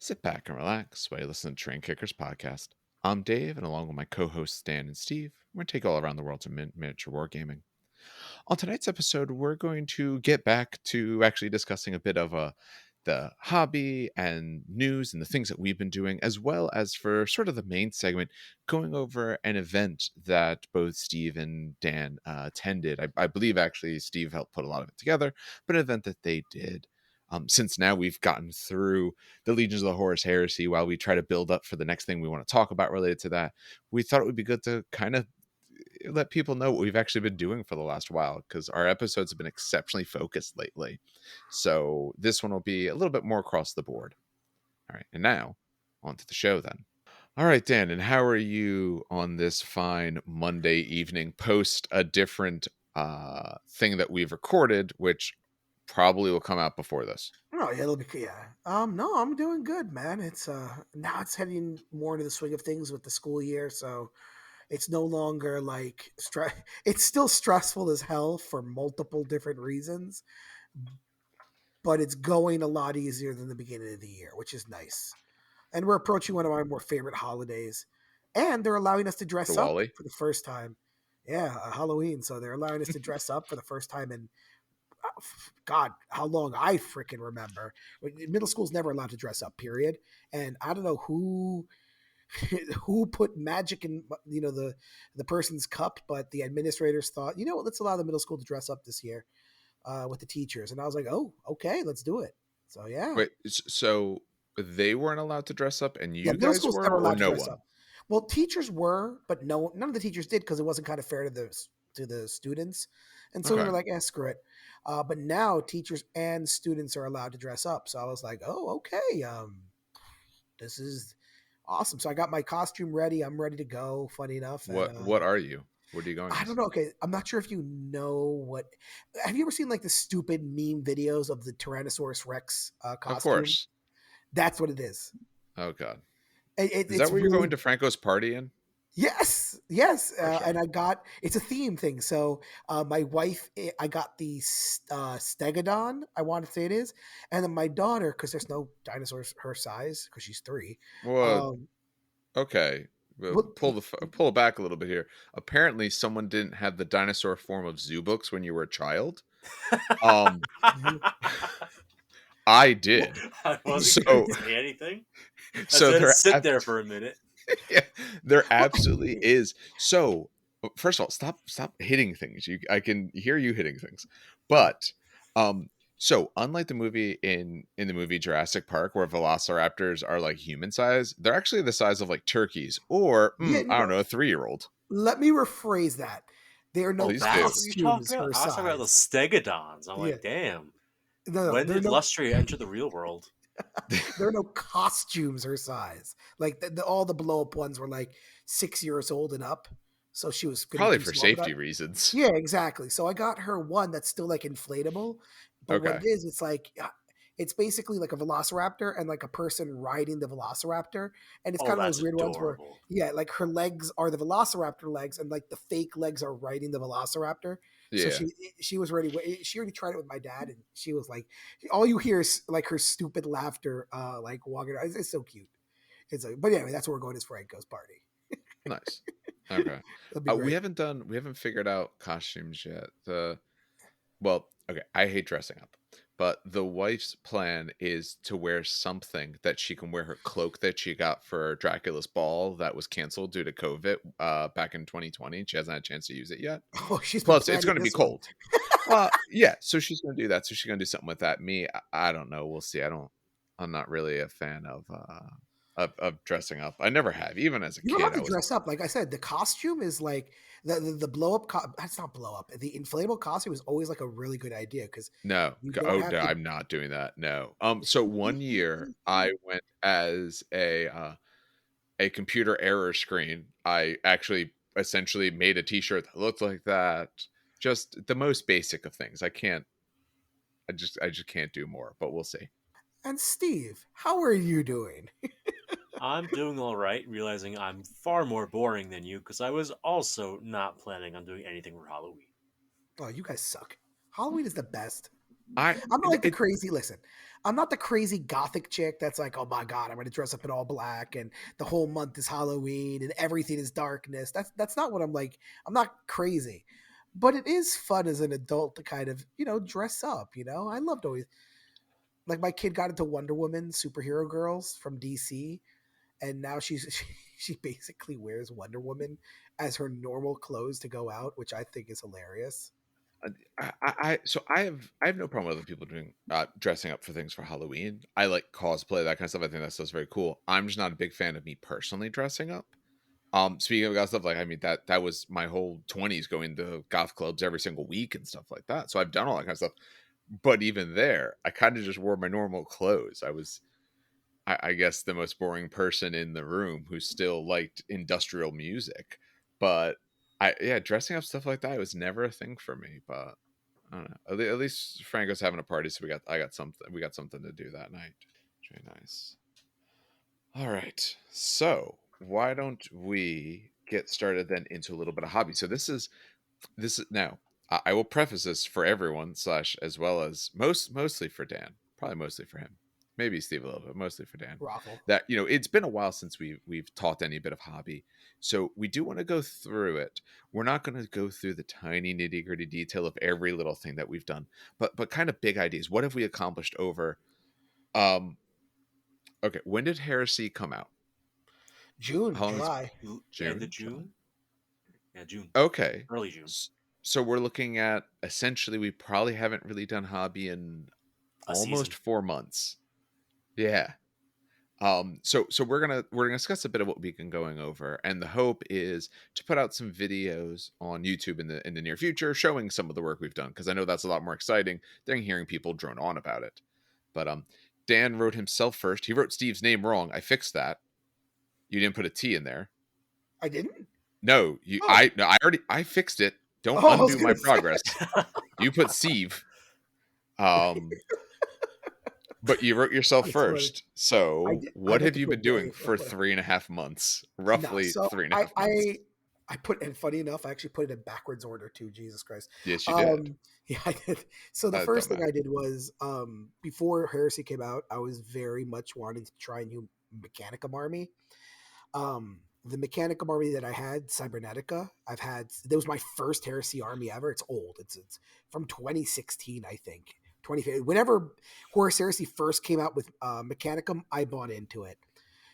Sit back and relax while you listen to Train Kickers podcast. I'm Dave, and along with my co-hosts Dan and Steve, we're going to take all around the world to miniature wargaming. On tonight's episode, we're going to get back to actually discussing a bit of the hobby and news and the things that we've been doing, as well as for sort of the main segment, going over an event that both Steve and Dan attended. I believe actually Steve helped put a lot of it together, but an event that they did. Since now we've gotten through the Legions of the Horus Heresy, while we try to build up for the next thing we want to talk about related to that, we thought it would be good to kind of let people know what we've actually been doing for the last while, because our episodes have been exceptionally focused lately. So this one will be a little bit more across the board. All right, and now on to the show then. All right, Dan, and how are you on this fine Monday evening post a different thing that we've recorded, which probably will come out before this? Oh yeah, it'll be no, I'm doing good, man. It's now it's heading more into the swing of things with the school year, so it's no longer like it's still stressful as hell for multiple different reasons, but it's going a lot easier than the beginning of the year, which is nice. And we're approaching one of my more favorite holidays, and they're allowing us to dress up Diwali? for the first time. Yeah, Halloween. So they're allowing us to dress up for the first time in God, how long I freaking remember. Middle school's never allowed to dress up, period. And I don't know who who put magic in the person's cup, but the administrators thought, you know what, let's allow the middle school to dress up this year with the teachers. And I was like, oh, okay, let's do it. So yeah, Wait, so they weren't allowed to dress up and yeah, you middle guys school's were, never or allowed to no dress one? up. Well, teachers were, but none of the teachers did because it wasn't kind of fair to the students, and so we Okay. were like, "Eh, screw it." But now teachers and students are allowed to dress up, so I was like, "Oh, okay, this is awesome." So I got my costume ready. I'm ready to go. Funny enough, and What are you? What are you going I as? don't know. Okay, I'm not sure if you know what. Have you ever seen like the stupid meme videos of the Tyrannosaurus Rex Of costume? course. That's what it is. Oh god. Is that It's where you're going really to Franco's party in? Yes, yes, For and sure. it's a theme thing. So my wife, I got the Stegodon, I want to say it is, and then my daughter, because there's no dinosaurs her size because she's 3. Well, Um, okay. Well, but pull it back a little bit here. Apparently, someone didn't have the dinosaur form of zoo books when you were a child. Um, I did. I wasn't going to So, say anything. I so said there, sit there for a minute. yeah, there absolutely is. So, first of all, stop hitting things. I can hear you hitting things, but um, so unlike the movie in the movie Jurassic Park, where velociraptors are like human size, they're actually the size of like turkeys, or yeah, I don't no, know, a 3-year-old. let me rephrase that. There are no Oh, Please do. that's what you're costumes talking about? her I was talking about the size. stegodons. I'm Yeah, like, damn. no, When there are did no Lustria enter the real world? there are no costumes her size. Like all the blow up ones were like 6 years old and up, so she was going to be Probably too for small for that. safety reasons. Yeah, exactly. So I got her one that's still like inflatable, but what Okay. it is, it's like it's basically like a velociraptor and like a person riding the velociraptor, and it's Oh, kind of that's those weird ones where adorable. yeah, like her legs are the velociraptor legs, and like the fake legs are riding the velociraptor. So Yeah. she was ready. She already tried it with my dad, and she was like, all you hear is like her stupid laughter, like walking. It's so cute. It's like, but anyway, that's where we're going. Is Franco's party. Nice. Okay. That'd be great. We haven't figured out costumes yet. Well, okay, I hate dressing up, but the wife's plan is to wear something that she can wear her cloak that she got for Dracula's ball that was canceled due to COVID back in 2020. She hasn't had a chance to use it yet. Oh, she's been Plus, it's planning going to be this one. cold. Yeah, so she's going to do that. So she's going to do something with that. Me, I don't know. We'll see. I'm not really a fan of dressing up. I never have. Even as a You don't have kid, to I was dress up. Like I said, the costume is like the blow up. That's not blow up. The inflatable costume is always like a really good idea because no. you don't Oh have no, to. I'm not doing that. No. So one year I went as a computer error screen. I actually essentially made a t-shirt that looked like that. Just the most basic of things. I just can't do more, but we'll see. And Steve, how are you doing? I'm doing all right, realizing I'm far more boring than you because I was also not planning on doing anything for Halloween. Oh, you guys suck. Halloween is the best. I I'm not like the it, crazy. Listen, I'm not the crazy gothic chick that's like, oh my god, I'm going to dress up in all black and the whole month is Halloween and everything is darkness. That's not what I'm like. I'm not crazy, but it is fun as an adult to kind of dress up. I loved always like my kid got into Wonder Woman superhero girls from DC, and now she basically wears Wonder Woman as her normal clothes to go out, which I think is hilarious. so I have no problem with other people doing dressing up for things for Halloween. I like cosplay, that kind of stuff. I think that stuff's very cool. I'm just not a big fan of me personally dressing up. Speaking of goth stuff, like I mean that was my whole 20s, going to goth clubs every single week and stuff like that. So I've done all that kind of stuff. But even there, I kind of just wore my normal clothes. I was, I guess, the most boring person in the room who still liked industrial music. But yeah, dressing up stuff like that was never a thing for me. But I don't know. At least Franco's having a party, so I got something. We got something to do that night. Very nice. All right. So why don't we get started then into a little bit of hobby? So this is now. I will preface this for everyone slash as well as mostly for Dan, probably mostly for him, maybe Steve a little bit, mostly for Dan. Raffle. That it's been a while since we've taught any bit of hobby, so we do want to go through it. We're not going to go through the tiny nitty gritty detail of every little thing that we've done, but kind of big ideas. What have we accomplished over? Um, okay, when did Heresy come out? June, How long is July. End of June? July? June. Yeah, June. Okay. Early June. So we're looking at, essentially, we probably haven't really done hobby in A almost season. 4 months. Yeah. So we're gonna discuss a bit of what we've been going over, and the hope is to put out some videos on YouTube in the near future showing some of the work we've done, because I know that's a lot more exciting than hearing people drone on about it. But Dan wrote himself first. He wrote Steve's name wrong. I fixed that. You didn't put a T in there. I didn't. No, you Oh, no, I already I fixed it. Don't oh, I was undo my gonna say. progress. You put Steve. Um but you wrote yourself That's funny. first. So I what meant have to you been put doing Dave. for 3.5 months? No, Roughly so three and a I half months. I I put, and funny enough, I actually put it in backwards order too. Jesus Christ. Yes, you did. Um, yeah, I did. So the first Don't thing matter. I did was before Heresy came out, I was very much wanting to try a new Mechanicum army. The Mechanicum army that I had, Cybernetica, that was my first Heresy army ever. It's old. It's from 2016, I think. 2015. Whenever Horus Heresy first came out with Mechanicum, I bought into it.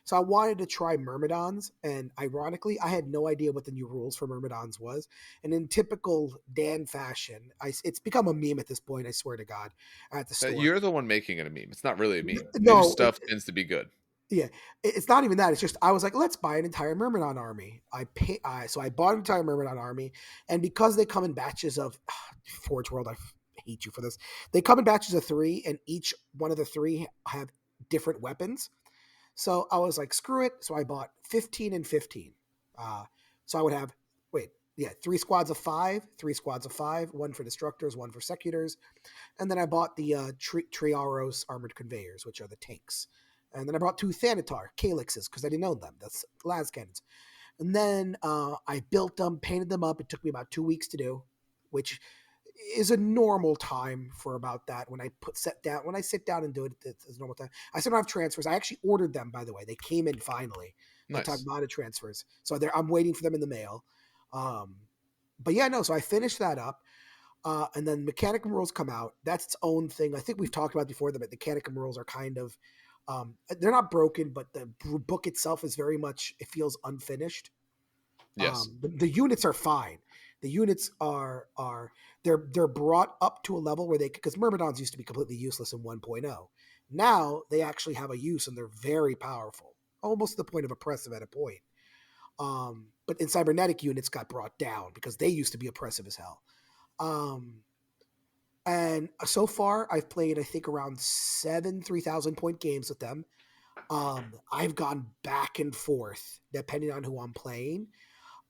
So I wanted to try Myrmidons, and ironically, I had no idea what the new rules for Myrmidons was. And in typical Dan fashion, it's become a meme at this point. I swear to God, at the store. You're the one making it a meme. It's not really a meme. New No, stuff tends to be good. yeah, it's not even that. It's just I was like, let's buy an entire Myrmidon army. So I bought an entire Myrmidon army, and because they come in batches of Forge World, I hate you for this. They come in batches of 3, and each one of the 3 have different weapons. So I was like, screw it. So I bought 15 and 15. So I would have, 3 squads of 5, 3 squads of 5, one for destructors, one for secutors. And then I bought the Triaros armored conveyors, which are the tanks. And then I brought 2 Thanatar Calyxes because I didn't own them. That's las cannons. And then I built them, painted them up. It took me about 2 weeks to do, which is a normal time for about that. When I sit down and do it, it's a normal time. I still don't have transfers. I actually ordered them, by the way. They came in finally. My Nice. Tagmata transfers. So I'm waiting for them in the mail. But yeah, no. So I finished that up. And then Mechanicum rules come out. That's its own thing. I think we've talked about before that the Mechanicum rules are kind of, they're not broken, but the book itself is very much, it feels unfinished. Yes. The units are fine. The units are they're brought up to a level where because Myrmidons used to be completely useless in 1.0. Now they actually have a use and they're very powerful, almost to the point of oppressive at a point. But in cybernetic units got brought down because they used to be oppressive as hell. And so far I've played, I think, around 7 3,000 point games with them. I've gone back and forth depending on who I'm playing.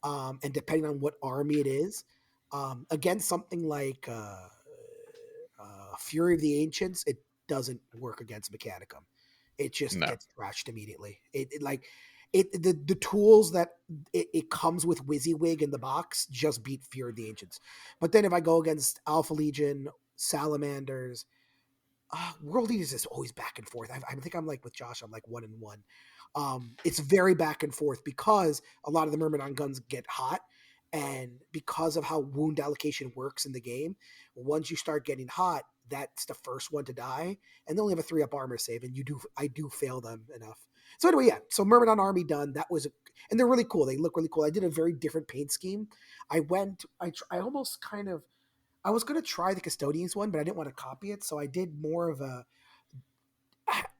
And depending on what army it is, against something like Fury of the Ancients, it doesn't work against Mechanicum. It just No. gets trashed immediately. The tools that it comes with WYSIWYG in the box just beat Fury of the Ancients. But then if I go against Alpha Legion salamanders. World Eaters is always back and forth. I think I'm like with Josh. I'm like 1-1. It's very back and forth because a lot of the Myrmidon guns get hot, and because of how wound allocation works in the game, once you start getting hot, that's the first one to die, and they only have a 3-up armor save, and I do fail them enough. So anyway, yeah. So Myrmidon army done. And they're really cool. They look really cool. I did a very different paint scheme. I almost kind of I was going to try the Custodians one, but I didn't want to copy it. So I did more of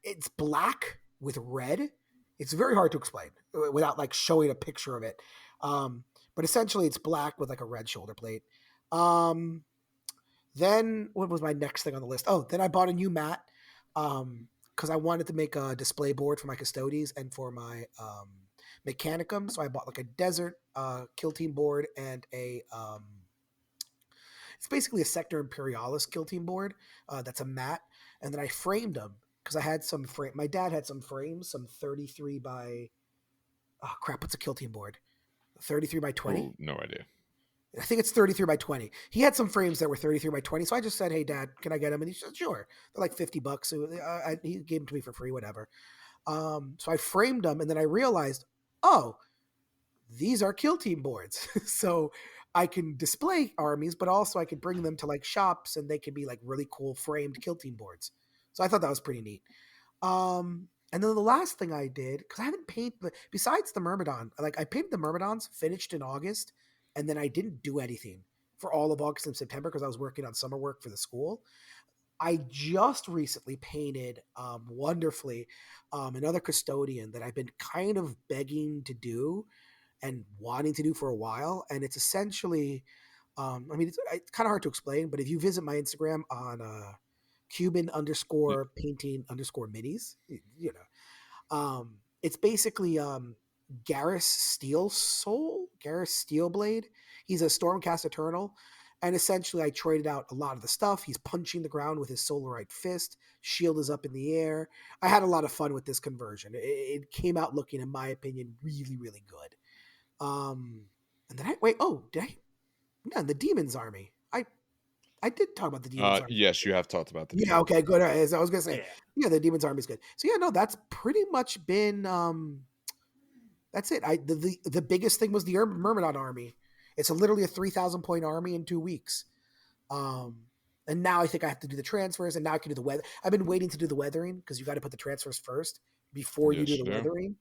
it's black with red. It's very hard to explain without like showing a picture of it. But essentially it's black with like a red shoulder plate. Then what was my next thing on the list? Oh, then I bought a new mat. Cause I wanted to make a display board for my Custodies and for my, Mechanicum. So I bought like a desert, kill team board and it's basically a Sector Imperialis kill team board. That's a mat, and then I framed them because I had some frame. My dad had some frames, some 33 by. Oh crap! What's a kill team board? 33 by 20. Oh, no idea. I think it's 33 by 20. He had some frames that were 33 by 20, so I just said, "Hey, Dad, can I get them?" And he said, "Sure." They're like $50. So he gave them to me for free, whatever. So I framed them, and then I realized, oh, these are kill team boards. So I can display armies, but also I could bring them to like shops and they could be like really cool framed kill team boards. So I thought that was pretty neat. And then the last thing I did, because I haven't painted, besides the Myrmidon, like I painted the Myrmidons, finished in August, and then I didn't do anything for all of August and September because I was working on summer work for the school. I just recently painted wonderfully another custodian that I've been kind of begging to do and wanting to do for a while. And it's essentially, it's kind of hard to explain, but if you visit my Instagram on Cuban Yeah. underscore painting underscore minis, it's basically Garrus Steelblade. He's a Stormcast Eternal. And essentially, I traded out a lot of the stuff. He's punching the ground with his Solarite Fist. Shield is up in the air. I had a lot of fun with this conversion. It came out looking, in my opinion, really, really good. And then did I? No, the Demon's Army. I did talk about the Demon's Army. Yes, you have talked about the Yeah, demons. okay, good. As I was gonna say, Yeah. yeah, the Demon's Army is good. So yeah, no, that's pretty much been that's it. The biggest thing was the Myrmidon Army. It's literally a 3,000 point army in 2 weeks. Um and now I think I have to do the transfers, and now I can do the weather. I've been waiting to do the weathering because you got to put the transfers first before you do Yes, the you do. weathering.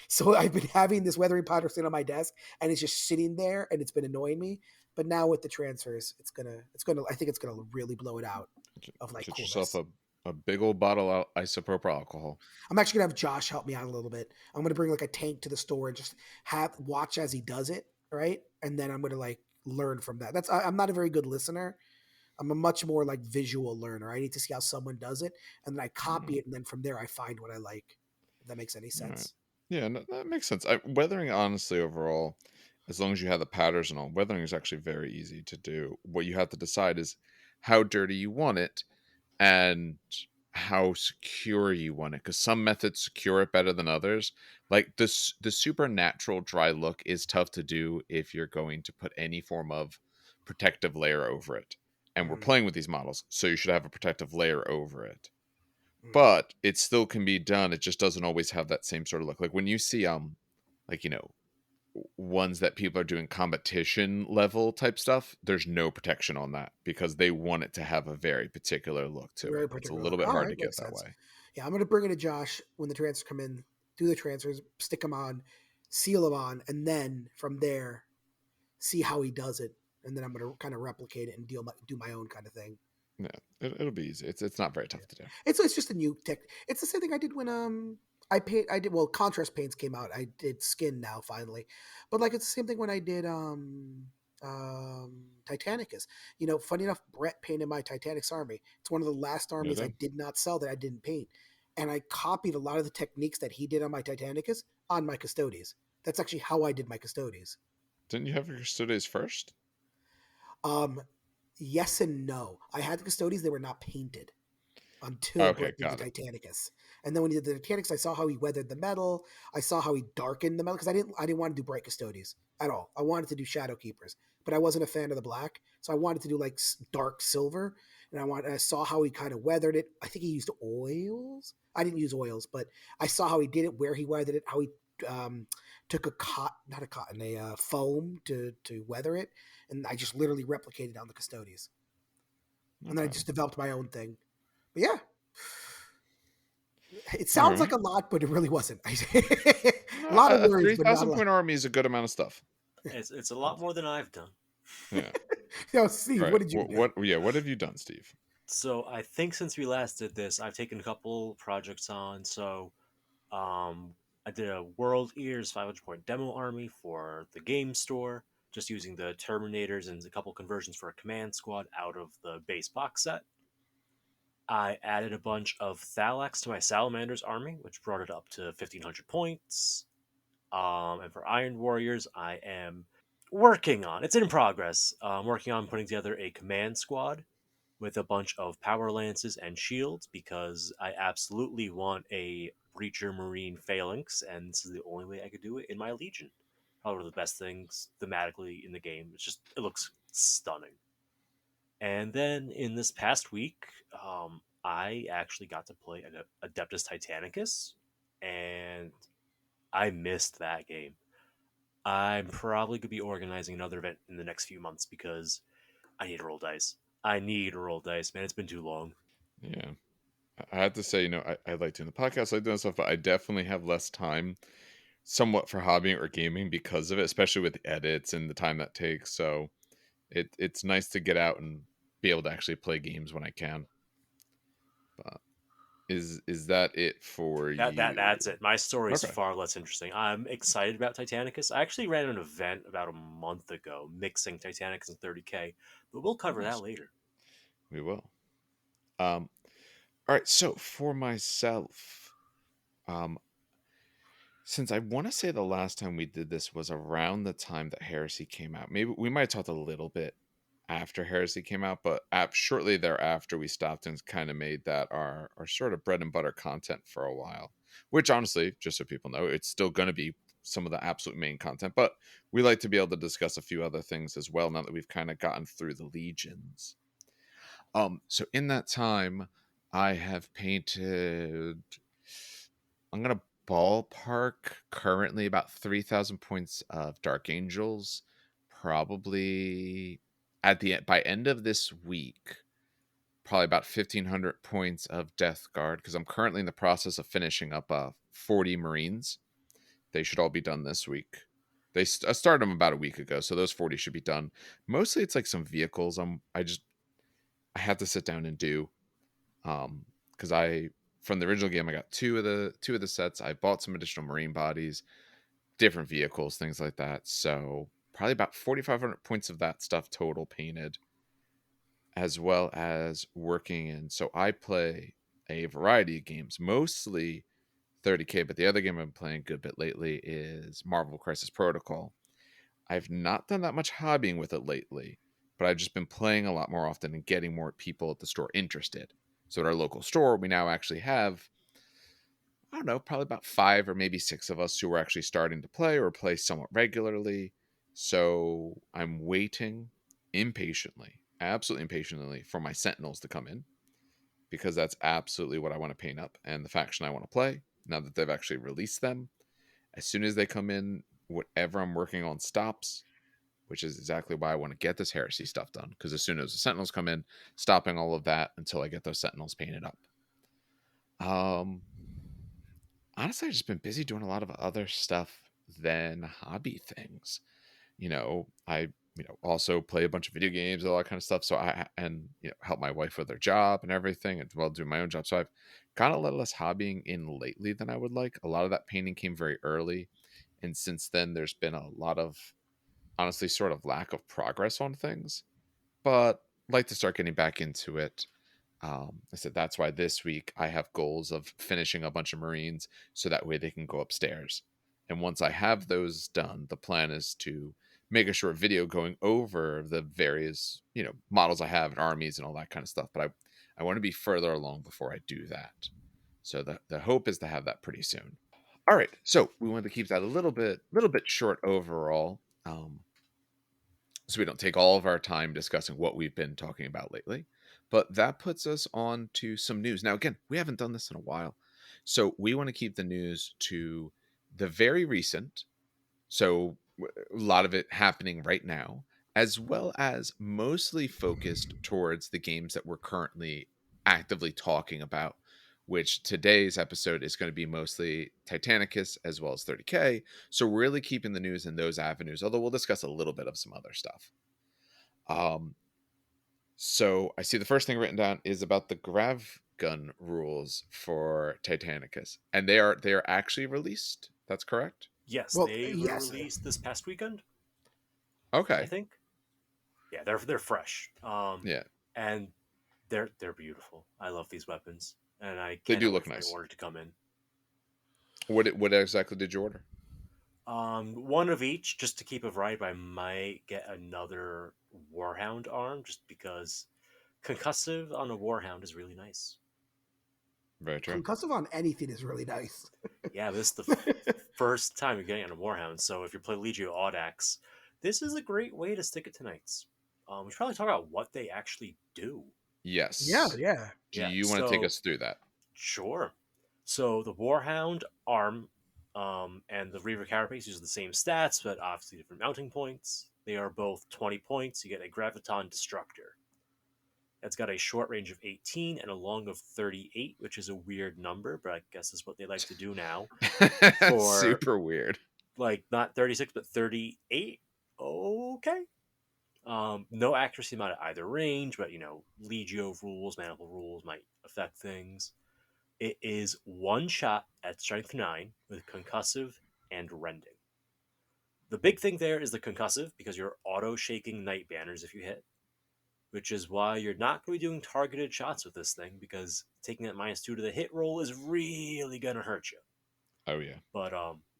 So I've been having this weathering powder sitting on my desk, and it's just sitting there, and it's been annoying me. But now with the transfers, I think it's gonna really blow it out of like Get yourself coolness. a big old bottle of isopropyl alcohol. I'm actually gonna have Josh help me out a little bit. I'm gonna bring like a tank to the store and just watch as he does it, right? And then I'm gonna like learn from that. I'm not a very good listener. I'm a much more like visual learner. I need to see how someone does it, and then I copy Mm, it, and then from there I find what I like. If that makes any all right. sense. Yeah, no, that makes sense. Weathering, honestly, overall, as long as you have the patterns and all, weathering is actually very easy to do. What you have to decide is how dirty you want it and how secure you want it. Because some methods secure it better than others. Like the supernatural dry look is tough to do if you're going to put any form of protective layer over it. And we're Mm, playing with these models, so you should have a protective layer over it. mm. But it still can be done. It just doesn't always have that same sort of look. Like when you see like ones that people are doing competition level type stuff, there's no protection on that because they want it to have a very particular look to it. Very It's a particular. little bit All hard right, to get makes that sense. way. Yeah, I'm gonna bring it to Josh when the transfers come in. Do the transfers, stick them on, seal them on, and then from there, see how he does it, and then I'm gonna kind of replicate it and do my own kind of thing. Yeah, it'll be easy. It's not very Yeah. tough to do. It's just a new tech. It's the same thing I did when I did, well, contrast paints came out. I did skin now finally, but like it's the same thing when I did Titanicus. Funny enough, Brett painted my Titanicus army. It's one of the last Yeah, armies I did not sell that I didn't paint, and I copied a lot of the techniques that he did on my Titanicus on my Custodes. That's actually how I did my Custodes. didn't you have your studies first? Um, yes and no. I had the Custodes; they were not painted until Okay, Brett did the got it. Titanicus. And then when he did the Titanicus, I saw how he weathered the metal. I saw how he darkened the metal because I didn't want to do bright Custodes at all. I wanted to do Shadow Keepers, but I wasn't a fan of the black. So I wanted to do like dark silver, and I saw how he kind of weathered it. I think he used oils. I didn't use oils, but I saw how he did it, where he weathered it, how he took not a cotton, a foam to weather it, and I just literally replicated on the Custodies, and then I Okay. just developed my own thing. But yeah, it All sounds like right. a lot, but it really wasn't. A No, lot of a words, three but not a thousand lot. point army is a good amount of stuff. It's a lot more than I've done. Yeah. Steve, All what right. did you What? do? What? Yeah. What have you done, Steve? So I think since we last did this, I've taken a couple projects on. So um, I did a World Ears 500 point demo army for the game store, just using the Terminators and a couple conversions for a command squad out of the base box set. I added a bunch of Thalax to my Salamander's army, which brought it up to 1500 points. And for Iron Warriors, I am working on it's in progress. Working on putting together a command squad with a bunch of power lances and shields because I absolutely want a Breacher Marine Phalanx, and this is the only way I could do it in my Legion. Probably one of the best things thematically in the game. It looks stunning. And then in this past week, I actually got to play Adeptus Titanicus, and I missed that game. I'm probably going to be organizing another event in the next few months because I need to roll dice. I need to roll dice, man. It's been too long. Yeah. I have to say, I like doing the podcast, I like doing stuff, but I definitely have less time, somewhat for hobbying or gaming because of it, especially with the edits and the time that takes. So it's nice to get out and be able to actually play games when I can. But is that it for That's you? it. My story is Okay. far less interesting. I'm excited about Titanicus. I actually ran an event about a month ago mixing Titanicus and 30K, but we'll cover Nice. that later. We will. Um. All right. So for myself, um, since I want to say the last time we did this was around the time that Heresy came out. Maybe we might have talked a little bit after Heresy came out, but shortly thereafter, we stopped and kind of made that our sort of bread and butter content for a while. Which honestly, just so people know, it's still going to be some of the absolute main content, but we like to be able to discuss a few other things as well now that we've kind of gotten through the legions. So in that time, I have painted. I'm gonna ballpark currently about 3,000 points of Dark Angels. Probably by end of this week, probably about 1,500 points of Death Guard because I'm currently in the process of finishing up 40 Marines. They should all be done this week. I started them about a week ago, so those 40 should be done. Mostly, it's like some vehicles. I have to sit down and do because I from the original game I got two of the sets. I bought some additional marine bodies, different vehicles, things like that. So probably about 4,500 points of that stuff total painted, as well as working in. So I play a variety of games, mostly 30K, but the other game I've been playing a good bit lately is Marvel Crisis Protocol. I've not done that much hobbying with it lately, but I've just been playing a lot more often and getting more people at the store interested. So at our local store, we now actually have, I don't know, probably about 5 or maybe 6 of us who are actually starting to play or play somewhat regularly. So I'm waiting impatiently, absolutely impatiently, for my Sentinels to come in because that's absolutely what I want to paint up and the faction I want to play now that they've actually released them. As soon as they come in, whatever I'm working on stops, which is exactly why I want to get this heresy stuff done. Because as soon as the Sentinels come in, stopping all of that until I get those Sentinels painted up. Um, Honestly, I've just been busy doing a lot of other stuff than hobby things. I also play a bunch of video games, all that kind of stuff. So help my wife with her job and everything, and while doing my own job. So I've got a little less hobbying in lately than I would like. A lot of that painting came very early, and since then, there's been a lot of honestly sort of lack of progress on things, but like to start getting back into it. I said that's why this week I have goals of finishing a bunch of Marines so that way they can go upstairs. And once I have those done, the plan is to make a short video going over the various, models I have and armies and all that kind of stuff. But I want to be further along before I do that. So the hope is to have that pretty soon. All right. So we wanted to keep that a little bit short overall. so we don't take all of our time discussing what we've been talking about lately. But that puts us on to some news. Now, again, we haven't done this in a while. So we want to keep the news to the very recent. So a lot of it happening right now, as well as mostly focused towards the games that we're currently actively talking about, which today's episode is going to be mostly Titanicus as well as 30K. So we're really keeping the news in those avenues, although we'll discuss a little bit of some other stuff. So I see the first thing written down is about the grav gun rules for Titanicus, and they are actually released. That's correct. Yes, Well, they were yes. released this past weekend, I Okay. think. Yeah, they're fresh. Yeah, And they're beautiful. I love these weapons, and I they do cannot wait look for my nice. order to come in. What exactly did you order? One of each, just to keep a variety. But I might get another Warhound arm, just because concussive on a Warhound is really nice. Very true. Concussive on anything is really nice. Yeah, this is the first time you're getting on a Warhound, so if you play Legio Audax, this is a great way to stick it to knights. We should probably talk about what they actually do. Yeah, Yes. yeah. Do Yeah, you want to take so us through that? sure. So the Warhound arm and the Reaver Carapace use the same stats, but obviously different mounting points. They are both 20 points. You get a Graviton Destructor. It's got a short range of 18 and a long of 38, which is a weird number, but I guess is what they like to do now. For Super weird. like not 36, but 38. Okay. No accuracy amount at either range, but Legio rules, Maniple rules might affect things. It is one shot at strength 9 with concussive and rending. The big thing there is the concussive because you're auto shaking night banners if you hit, which is why you're not going to be doing targeted shots with this thing because taking that -2 to the hit roll is really going to hurt you. Oh yeah. But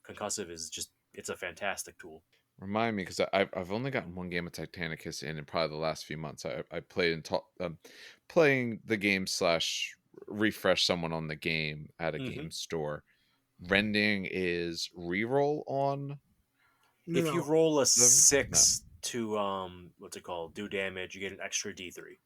concussive is just, it's a fantastic tool. Remind me, because I've only gotten one game of Titanicus in probably the last few months. I played and playing the game slash refresh someone on the game at a Mm-hmm. game store. Rending is reroll on No, If you no. roll a no. 6 to what's it called, do damage, you get an extra D3.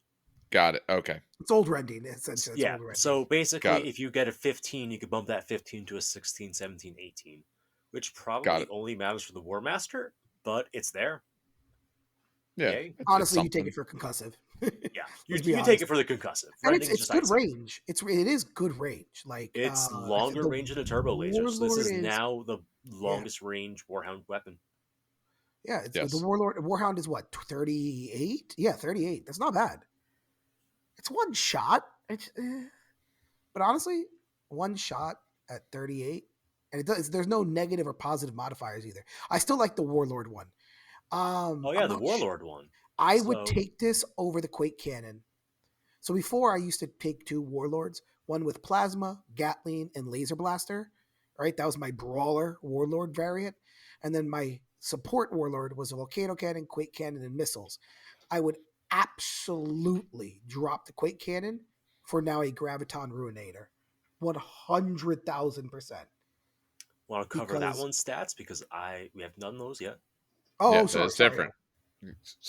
Got it. Okay. It's old rending, essentially. It's Yeah, old rending. so Got basically it. if you get a 15, you could bump that 15 to a 16, 17, 18, which Got probably it. only matters for the War Master, but it's there. Yeah. Yay. It's Honestly, you take something. it for concussive. Yeah, you Let's be take honest. it for the concussive. And Rending is it's just good icing. range. It is good range. Like It's I think longer the range than a turbo laser, so this Warlord is now the longest range Warhound weapon. Yeah, it's the Yes. Warhound is what, 38? Yeah, 38. That's not bad. It's one shot. But honestly, one shot at 38, and there's no negative or positive modifiers either. I still like the Warlord one. Oh yeah, I'm the not Warlord one. I would So take this over the Quake Cannon. So before I used to take two Warlords, one with Plasma, Gatling, and Laser Blaster. Right, that was my Brawler Warlord variant, and then my support Warlord was a Volcano Cannon, Quake Cannon, and missiles. I would absolutely drop the Quake Cannon for now a Graviton Ruinator, 100,000%. want to cover that Because one's stats because we have none of those yet. Yeah, sorry, that's different.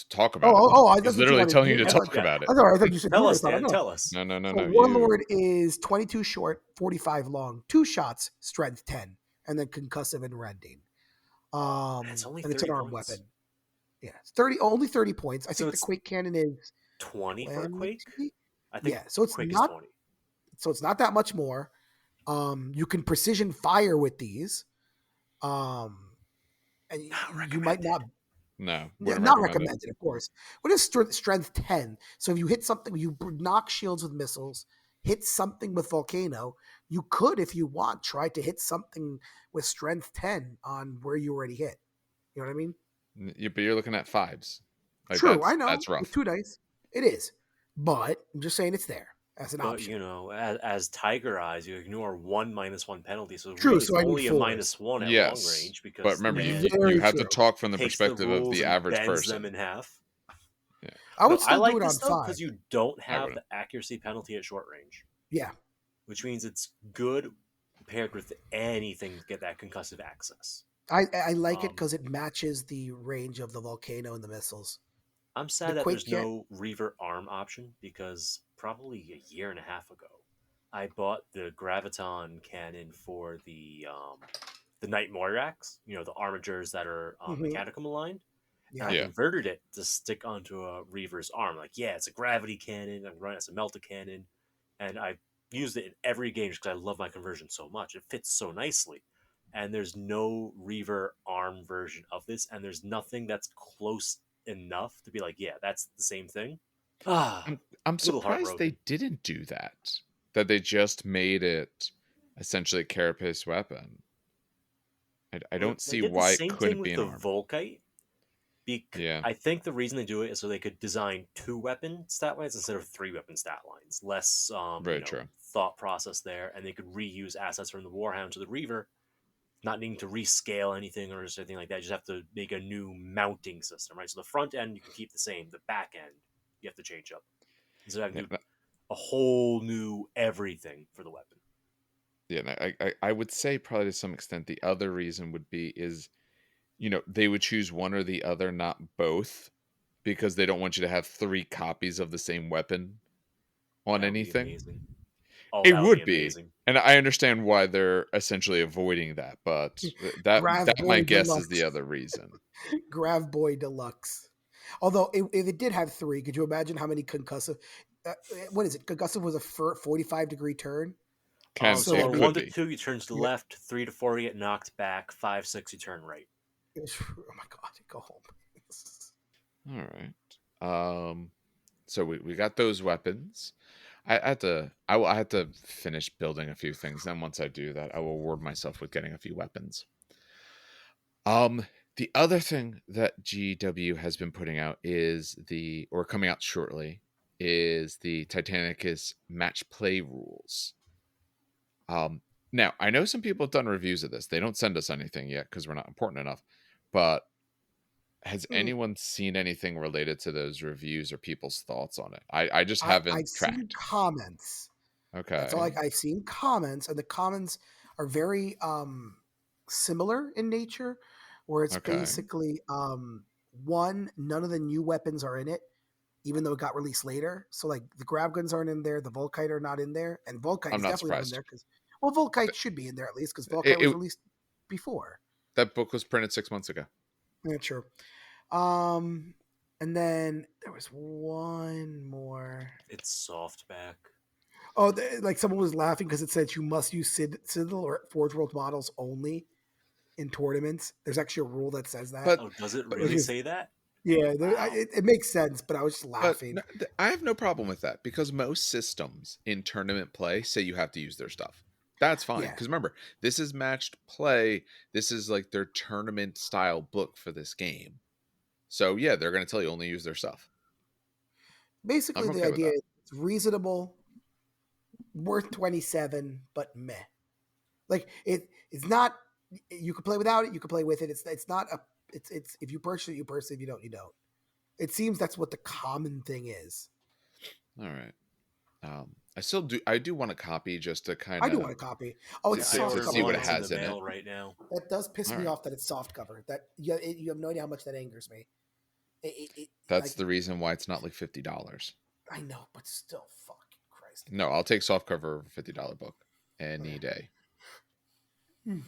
Talk Oh, about it. that's He's what you literally wanted telling to you do. to I Yeah, thought, talk yeah. about it. I'm sorry, I thought you said Tell you were us, going to Dan. start. Tell us. No, So you. Warlord is 22 short, 45 long, 2 shots, strength 10, and then concussive and rending. And it's only And it's an 30 arm points. weapon. Yeah, it's only 30 points. I So think the it's Quake Cannon is 20 for a 20. Quake. I think Yeah, so it's Quake is not 20. that much more. You can precision fire with these. And Not you might recommended. not No, Yeah, wouldn't not recommend it. recommended, of course. What is strength 10? So if you hit something, you knock shields with missiles, hit something with volcano, you could, if you want, try to hit something with strength 10 on where you already hit. You know what I mean? But you're looking at 5s. Like True, I know. that's rough. With 2 dice. It is. But I'm just saying it's there as an But option. as Tiger Eyes, you ignore one -1 penalty, so True, really so it's I need only a 4s. -1 at long Yes, range but because remember, you Dan you Very have to true. talk from the takes the perspective of rules the and average bends them person. in half. Yeah. I would No, I still do like it this on though 5. because you don't I have would. the accuracy penalty at short range, Yeah. which means it's good paired with anything to get that concussive access. I like it Um, because it matches the range of the volcano and the missiles. I'm The sad that Quake there's can't. no Reaver arm option because probably a year and a half ago, I bought the graviton cannon for the Knight Moirax, the armigers that are Hmm. mechanicum aligned, and I Yeah. Yeah. converted it to stick onto a Reaver's arm. Like, yeah, it's a gravity cannon. I can run it as a melta cannon, and I've used it in every game just because I love my conversion so much. It fits so nicely, and there's no Reaver arm version of this, and there's nothing that's close enough to be like, yeah, that's the same thing. Ah, I'm little surprised they heartbroken. didn't do that. That they just made it essentially a carapace weapon. I Well, don't they see did the why it same thing couldn't be with an the arm. Volkite. Yeah, I think the reason they do it is so they could design 2 weapon stat lines instead of 3 weapon stat lines. Less, very true. thought process there, and they could reuse assets from the Warhound to the Reaver, not needing to rescale anything or anything like that. You just have to make a new mounting system, right? So the front end you can keep the same, the back end you have to change up instead of having Yeah, to do a whole new everything for the weapon. yeah. And I would say probably to some extent the other reason would be is they would choose one or the other, not both, because they don't want you to have three copies of the same weapon on That would be anything. amazing. Oh, It that would be would be, amazing. and I understand why they're essentially avoiding that, but Grav that my Boy guess is the Deluxe. other reason. Grav Boy Deluxe. Although if it did have three, could you imagine how many concussive? What is it? Concussive was a 45-degree turn. Can So So yeah, a you, one could to be. two, you turn to the yeah. left. 3 to 4, you get knocked back. 5, 6, you turn right. Oh my god, go home. All right. So we got those weapons. I had to finish building a few things. Then once I do that, I will reward myself with getting a few weapons. Um, the other thing that GW has been putting out is or coming out shortly, is the Titanicus match play rules. Um, Now I know some people have done reviews of this. They don't send us anything yet because we're not important enough. But has Hmm. anyone seen anything related to those reviews or people's thoughts on it? I just haven't I've seen tracked. comments. That's all. Okay. I've seen comments, and the comments are very similar in nature, where it's Okay. basically one, none of the new weapons are in it, even though it got released later. So like the grab guns aren't in there, the Volkite are not in there, and Volkite I'm is not definitely not in surprised. there because Volkite should be in there at least because Volkite It, was it released before. That book was printed 6 months ago. Yeah, true. Um, and then there was one more. It's softback. Oh, like someone was laughing because it said you must use Citadel or Forge World models only in tournaments. There's actually a rule that says that. But Oh, does it Which really is say that? yeah, Wow. it makes sense, but I was just but laughing. no, I have no problem with that because most systems in tournament play say you have to use their stuff. That's fine Yeah, because remember, this is matched play. This is like their tournament style book for this game. So yeah, they're going to tell you only use their stuff. basically I'm the okay with idea that. is it's reasonable, worth 27, but meh. Like it's not. You could play without it. You could play with it. It's not a. It's if you purchase it, you purchase it. If you don't, you don't. It seems that's what the common thing is. All right. I do want a copy just to kind I do of want a copy. Oh, it's Yeah, I to soft ordered see cover what one. it It's in though. the has in it. mail right now. That does piss All me right. off that it's soft cover. That you have no idea how much that angers me. That's Like the reason why it's not like $50. I know, but still, fucking Christ. No, I'll take soft cover over $50 book any Yeah. day. Hmm.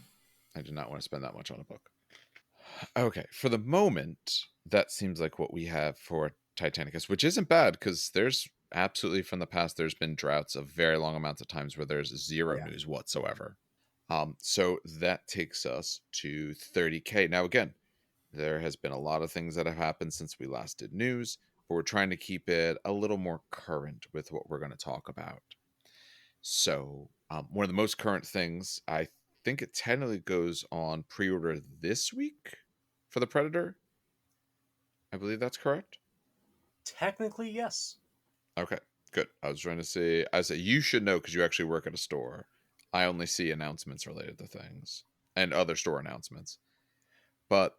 I do not want to spend that much on a book. Okay, for the moment, that seems like what we have for Titanicus, which isn't bad because there's absolutely from the past there's been droughts of very long amounts of times where there's Oh zero yeah. news whatsoever. So that takes us to 30K. Now again, there has been a lot of things that have happened since we last did news, but we're trying to keep it a little more current with what we're going to talk about. So, one of the most current things, I think it technically goes on pre order this week for the Predator. I believe that's correct. Technically, yes. Okay, good. I was trying to say, I said, you should know because you actually work at a store. I only see announcements related to things and other store announcements. But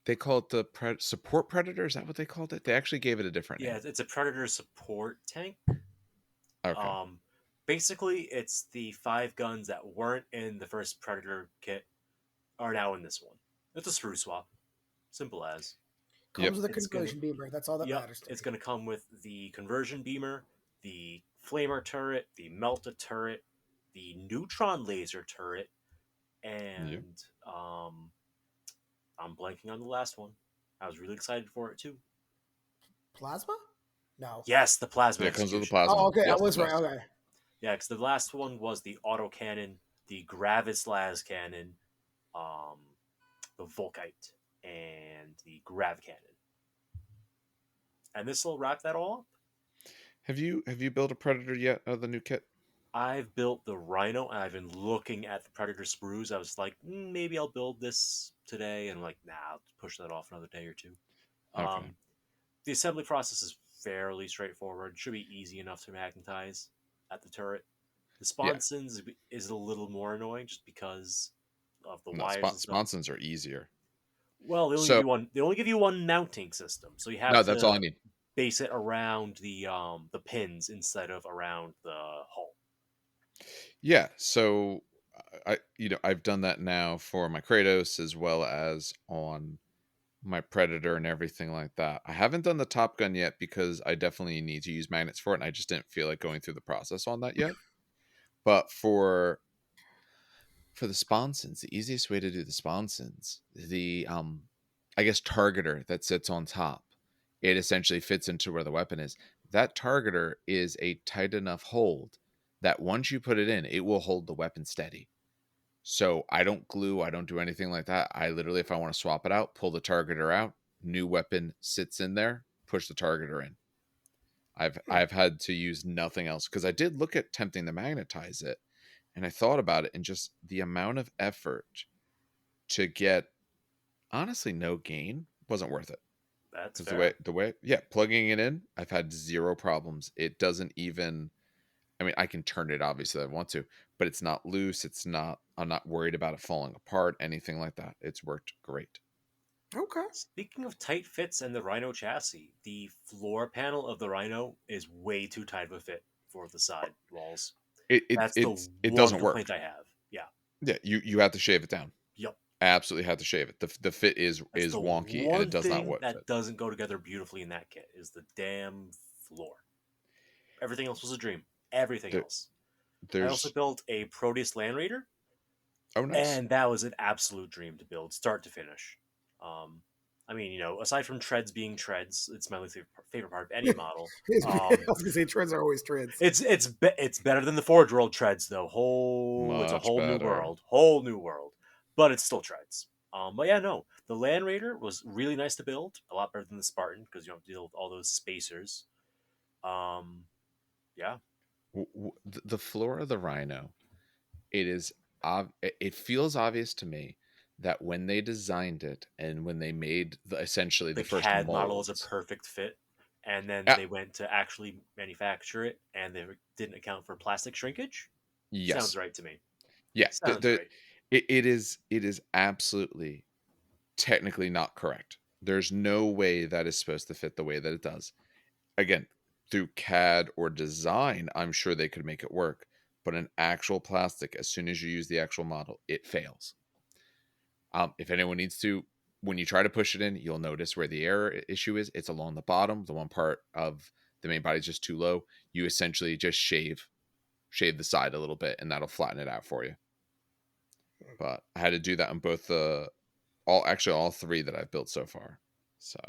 they call it the support Predator. Is that what they called it? They actually gave it a different Yeah, name. it's a Predator support tank. Okay. Um, Basically, it's the 5 guns that weren't in the first Predator kit are now in this one. It's a sprue swap, simple as. Yep. Comes with a It's gonna, conversion beamer. That's all that yep, matters to it's me. gonna come with the conversion beamer, the flamer turret, the melta turret, the neutron laser turret, Yep. and I'm blanking on the last one. I was really excited for it too. Plasma? No. Yes, the plasma Yeah, it comes with the execution. Oh, plasma. okay. I Yes, it was right. does. Okay. Yeah, because the last one was the autocannon, the gravis las cannon, um, the Volkite, and the grav cannon. And this will wrap that all up. Have you built a predator yet out of the new kit? I've built the Rhino, and I've been looking at the Predator sprues. I was like, maybe I'll build this today, and like, nah, I'll push that off another day or two. Okay. Um, the assembly process is fairly straightforward. Should be easy enough to magnetize at the turret. The Yeah. sponsons is a little more annoying just because of the No, wires and stuff. sponsons are easier. Well, they only give So you one. They only give you one mounting system, so you have no, that's all I to need. base it around the pins instead of around the hull. Yeah. So I've done that now for my Kratos as well as on my Predator and everything like that. I haven't done the Top Gun yet because I definitely need to use magnets for it, and I just didn't feel like going through the process on that yet. But for the sponsons, the easiest way to do the sponsons, the I guess targeter that sits on top, it essentially fits into where the weapon is. That targeter is a tight enough hold that once you put it in, it will hold the weapon steady. So I don't glue, I don't do anything like that. I literally, if I want to swap it out, pull the targeter out, new weapon sits in there, push the targeter in. Hmm. I've had to use nothing else because I did look at attempting to magnetize it, and I thought about it and just the amount of effort to get honestly no gain wasn't worth it. That's Because fair. yeah, plugging it in, I've had zero problems. It doesn't even, I mean, I can turn it obviously if I want to, but it's not loose. I'm not worried about it falling apart, anything like that. It's worked great. Okay. Speaking of tight fits and the Rhino chassis, the floor panel of the Rhino is way too tight of a fit for the side walls. That's the It one doesn't complaint work. I have. Yeah. Yeah, you have to shave it down. Yep. Absolutely have to shave it. The fit That's is the wonky and it one does not thing what that fit. doesn't go together beautifully in that kit is the damn floor. Everything else was a dream. Everything There, else. I also there's built a Proteus Land Raider, oh nice. and that was an absolute dream to build, start to finish. Um, I mean, aside from treads being treads, it's my least favorite part of any model. I was gonna say trends are always trends. It's better than the Forge World treads though. It's a Much whole new better. world, whole new world, but it's still treads. But yeah, no, the Land Raider was really nice to build, a lot better than the Spartan because you don't have to deal with all those spacers. Um, yeah, The floor of the Rhino, it is it feels obvious to me that when they designed it and when they made essentially the the first CAD model is a molds. perfect fit, and then Yeah, they went to actually manufacture it, and they didn't account for plastic shrinkage. Sounds yes. right to me. Yeah, Sounds right. it is absolutely technically not correct. There's no way that is supposed to fit the way that it does. Again, through CAD or design, I'm sure they could make it work, but an actual plastic, as soon as you use the actual model, it fails. If anyone needs to, when you try to push it in, you'll notice where the error issue is. It's along the bottom. The one part of the main body is just too low. You essentially just shave the side a little bit, and that'll flatten it out for you. But I had to do that on both the all three that I've built so far. So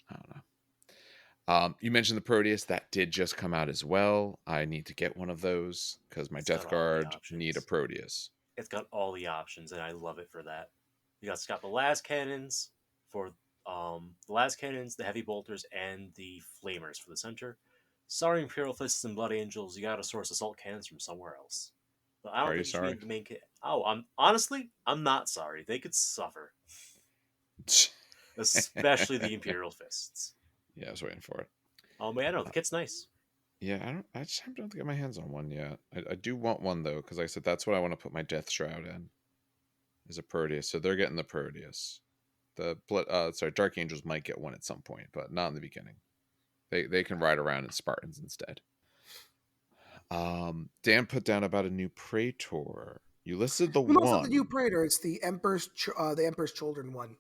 I don't know. You mentioned the Proteus that did just come out as well. I need to get one of those because my It's got Death all the Guard need a options. Proteus. It's got all the options, and I love it for that. It's got the las cannons for the las cannons, the heavy bolters, and the flamers for the center. Sorry, Imperial Fists and Blood Angels, you got to source assault cannons from somewhere else. But I don't Are you think you should be sorry? in the main kit. Oh, I'm not sorry. They could suffer, especially the Imperial Fists. Yeah, I was waiting for it. But yeah, no, Uh, the kit's nice. yeah, I don't. I just haven't been able to get my hands on one yet. I do want one though because like I said that's what I want to put my Death Shroud in. Is a Proteus, so they're getting the Proteus. The Dark Angels might get one at some point, but not in the beginning. They can ride around in Spartans instead. Dan put down about a new Praetor. You listed the Well, no, it's not the new one. Praetor. It's the Emperor's Children one,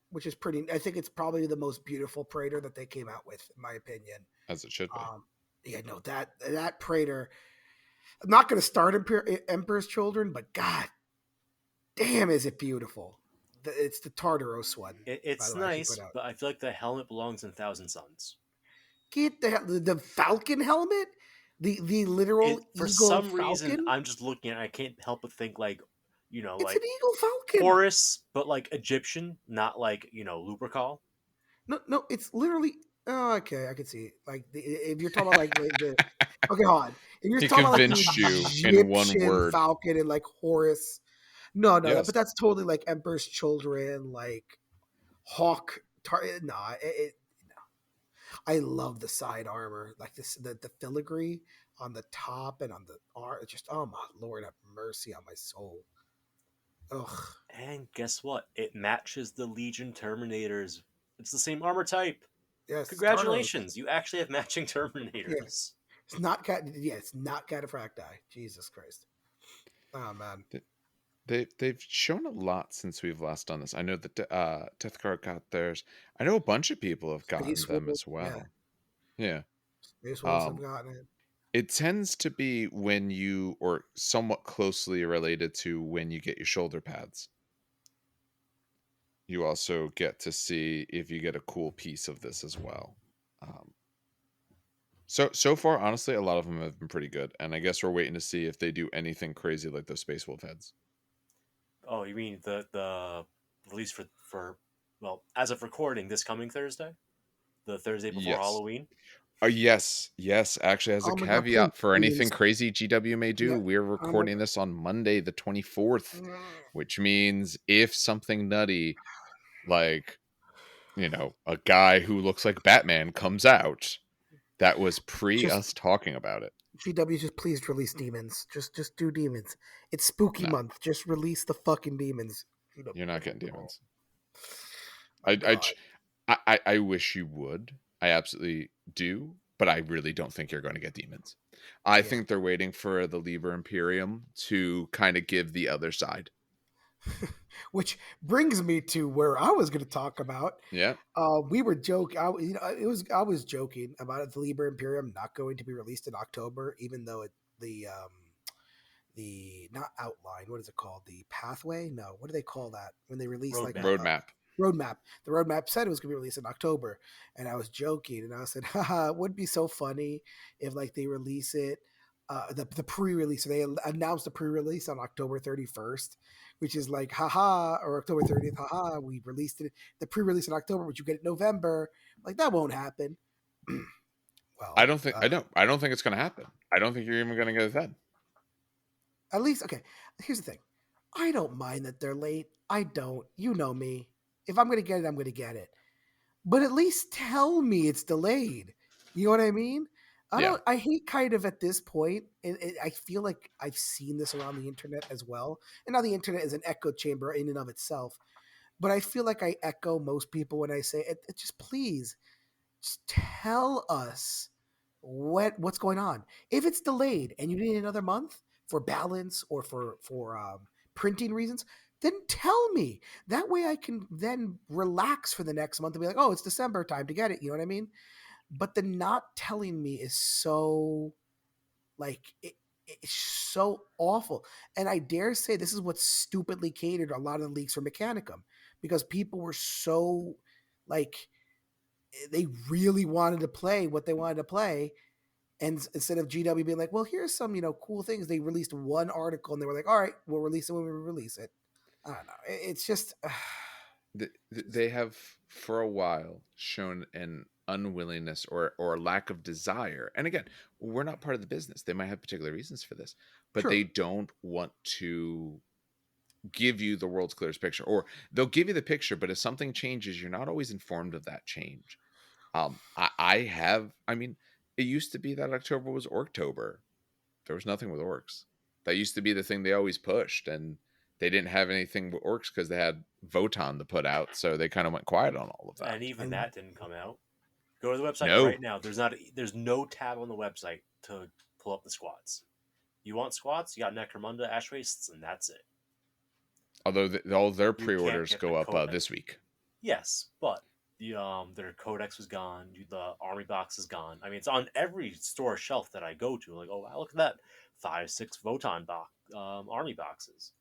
which is pretty. I think it's probably the most beautiful Praetor that they came out with, in my opinion. As it should be. Yeah, no, that Praetor. I'm not going to start Emperor's Children, but God damn, is it beautiful! It's the Tartaros one, by It's the way. I should put nice, out. but I feel like the helmet belongs in Thousand Suns. Get the Falcon helmet, the literal For Eagle some reason, Falcon. I'm just looking at it, I can't help but think like, It's an like Eagle Falcon. Horus, but like Egyptian, not like, Lupercal. No, no, it's literally. Oh, okay, I can see it. Like if you're talking about like the okay, hold on. If you're He talking about like the convinced you in one Egyptian word. Falcon and like Horus, no, no, Yes. but that's totally like Emperor's Children, like Hawk. No, I love the side armor, like this the filigree on the top and on the arm. It's just oh my lord, have mercy on my soul. Ugh. And guess what? It matches the Legion Terminators. It's the same armor type. Yes, Tartaros. Congratulations, you actually have matching Yeah, Terminators. it's not cat. Yeah, it's not Cataphracti. Jesus Christ. Oh man. They've shown a lot since we've last done this. I know that Tethkar got theirs. I know a bunch of people have gotten Space them Wolves. as Yeah, well. Yeah. Space Wolves have Um, gotten it. it tends to be when you, or somewhat closely related to when you get your shoulder pads. You also get to see if you get a cool piece of this as well. Um, so far, honestly, a lot of them have been pretty good, and I guess we're waiting to see if they do anything crazy like those Space Wolf heads. Oh, you mean the release for well, as of recording this coming Thursday, the Thursday before Yes. Halloween. Yes. Actually, as a Oh my god, please caveat for anything demons. crazy GW may do, Yeah. we're Oh my recording this on Monday, the 24th, god. which means if something nutty like, a guy who looks like Batman comes out, that was pre Just us talking about it. GW, just please release demons. Just do demons. It's spooky No, month. Just release the fucking demons. GW, you're not please. getting demons. My God. I wish you would. I absolutely do, but I really don't think you're going to get demons. I Yeah. think they're waiting for the Liber Imperium to kind of give the other side. Which brings me to where I was going to talk about. Yeah. We were joking. I was joking about it. The Liber Imperium not going to be released in October, even though the not outline. What is it called? The pathway? No. What do they call that when they release like Roadmap. Roadmap. roadmap? The roadmap said it was going to be released in October, and I was joking, and I said, "Haha, it would be so funny if like they release it." The pre-release. So they announced the pre-release on October 31st, which is like haha, or October 30th, haha. We released it the pre-release in October, but you get it in November. Like that won't happen. I Well, don't think I don't think it's going to happen. I don't think you're even going to get it then. at least okay. Here's the thing. I don't mind that they're late. I don't. You know me. If I'm gonna get it, I'm gonna get it. But at least tell me it's delayed. You know what I mean? Yeah. I hate kind of at this point, and I feel like I've seen this around the internet as well. And now the internet is an echo chamber in and of itself. But I feel like I echo most people when I say it just please just tell us what's going on. If it's delayed and you need another month for balance or for printing reasons, then tell me. That way I can then relax for the next month and be like, oh, it's December time to get it. You know what I mean? But the not telling me is so like it's so awful. And I dare say this is what stupidly catered a lot of the leaks for Mechanicum because people were so like they really wanted to play what they wanted to play. And instead of GW being like, well, here's some, cool things, they released one article and they were like, all right, we'll release it when we release it. I don't know. It's just They have for a while shown an unwillingness or lack of desire. And again, we're not part of the business. They might have particular reasons for this, but true. they don't want to give you the world's clearest picture, or they'll give you the picture, but if something changes, you're not always informed of that change. I mean, it used to be that October was Orktober. There was nothing with orcs. That used to be the thing they always pushed, and they didn't have anything with orcs because they had Votan to put out, so they kind of went quiet on all of that. And even And that didn't come out. Go to the website No, right now. There's no tab on the website to pull up the squads. You want squats? You got Necromunda, Ash Wastes, and that's it. Although all their You can't pre-orders get the go up Codex. this week. Yes, but their Codex was gone. The Army box is gone. I mean, it's on every store shelf that I go to. Like, oh wow, look at that, 5-6 Voton box, Army boxes,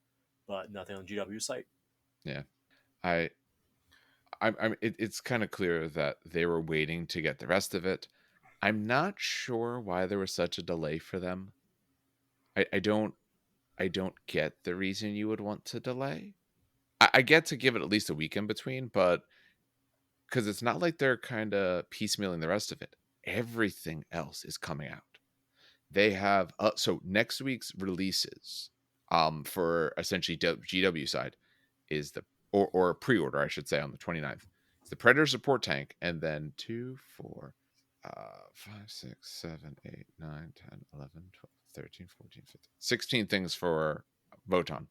but nothing on GW site. Yeah, it's kind of clear that they were waiting to get the rest of it. I'm not sure why there was such a delay for them. I don't get the reason you would want to delay. I get to give it at least a week in between, but because it's not like they're kind of piecemealing the rest of it. Everything else is coming out. They have so next week's releases for essentially GW side is the or pre-order, I should say, on the 29th. It's the Predator support tank, and then 2, 4, 5, 6, 7, 8, 9, 10, 11, 12, 13, 14, 15, 16 things for Voton.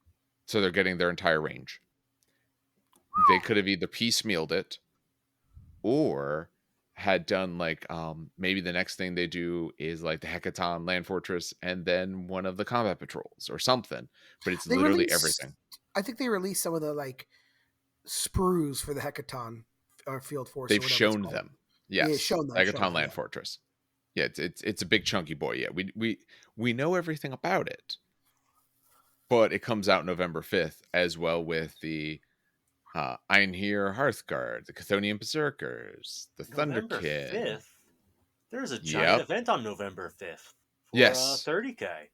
So they're getting their entire range. They could have either piecemealed it or had done like maybe the next thing they do is like the Hecaton Land Fortress and then one of the combat patrols or something. But it's They literally released, everything. I think they released some of the like sprues for the Hecaton Field Force. They've or whatever it's shown called. them. Yeah, Yes. shown them. Hecaton Land Yeah. Fortress. Yeah, it's a big chunky boy. Yeah, we know everything about it. But it comes out November 5th as well with the Einhir Hearthguard, the Chthonian Berserkers, the November Thunderkin. 5th. There's a giant Yep. event on November 5th for Yes. 30K.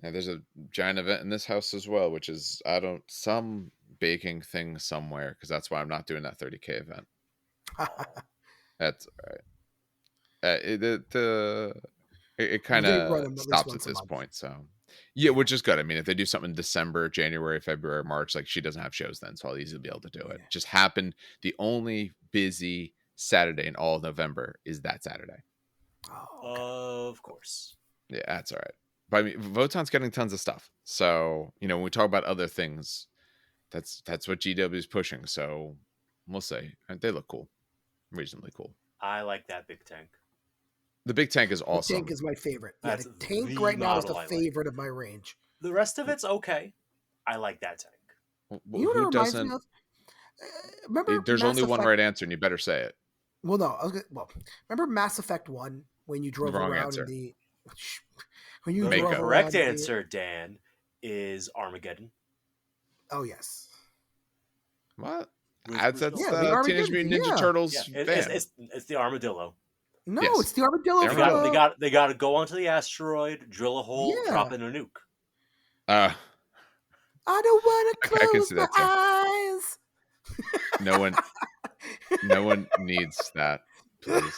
Yeah, there's a giant event in this house as well, which is some baking thing somewhere, because that's why I'm not doing that 30K event. That's all right. It kind of stops at this point, so yeah, which is good. I mean, if they do something in December, January, February, March, like she doesn't have shows then, so I'll easily be able to do it. Just happened. The only busy Saturday in all of November is that Saturday. Oh, of course. Yeah, that's all right. But I mean, Voton's getting tons of stuff. So, when we talk about other things, that's what GW is pushing. So we'll say they look cool, reasonably cool. I like that big tank. The big tank is awesome. The tank is my favorite. Yeah, That's the tank the right now is the model I favorite of my range. The rest of it's okay. I like that tank. You know what it reminds me of? Remember, there's only one right answer, and you better say it. Well, no. Remember Mass Effect 1 when you drove Wrong around answer. in the The correct answer, Dan, is Armageddon. Oh yes. What? That's the Teenage Mutant Ninja Turtles. Yeah. It's the armadillo. No, yes. It's the armadillo. They got to go onto the asteroid, drill a hole, drop in a nuke. I don't want to close my eyes. No one needs that. Please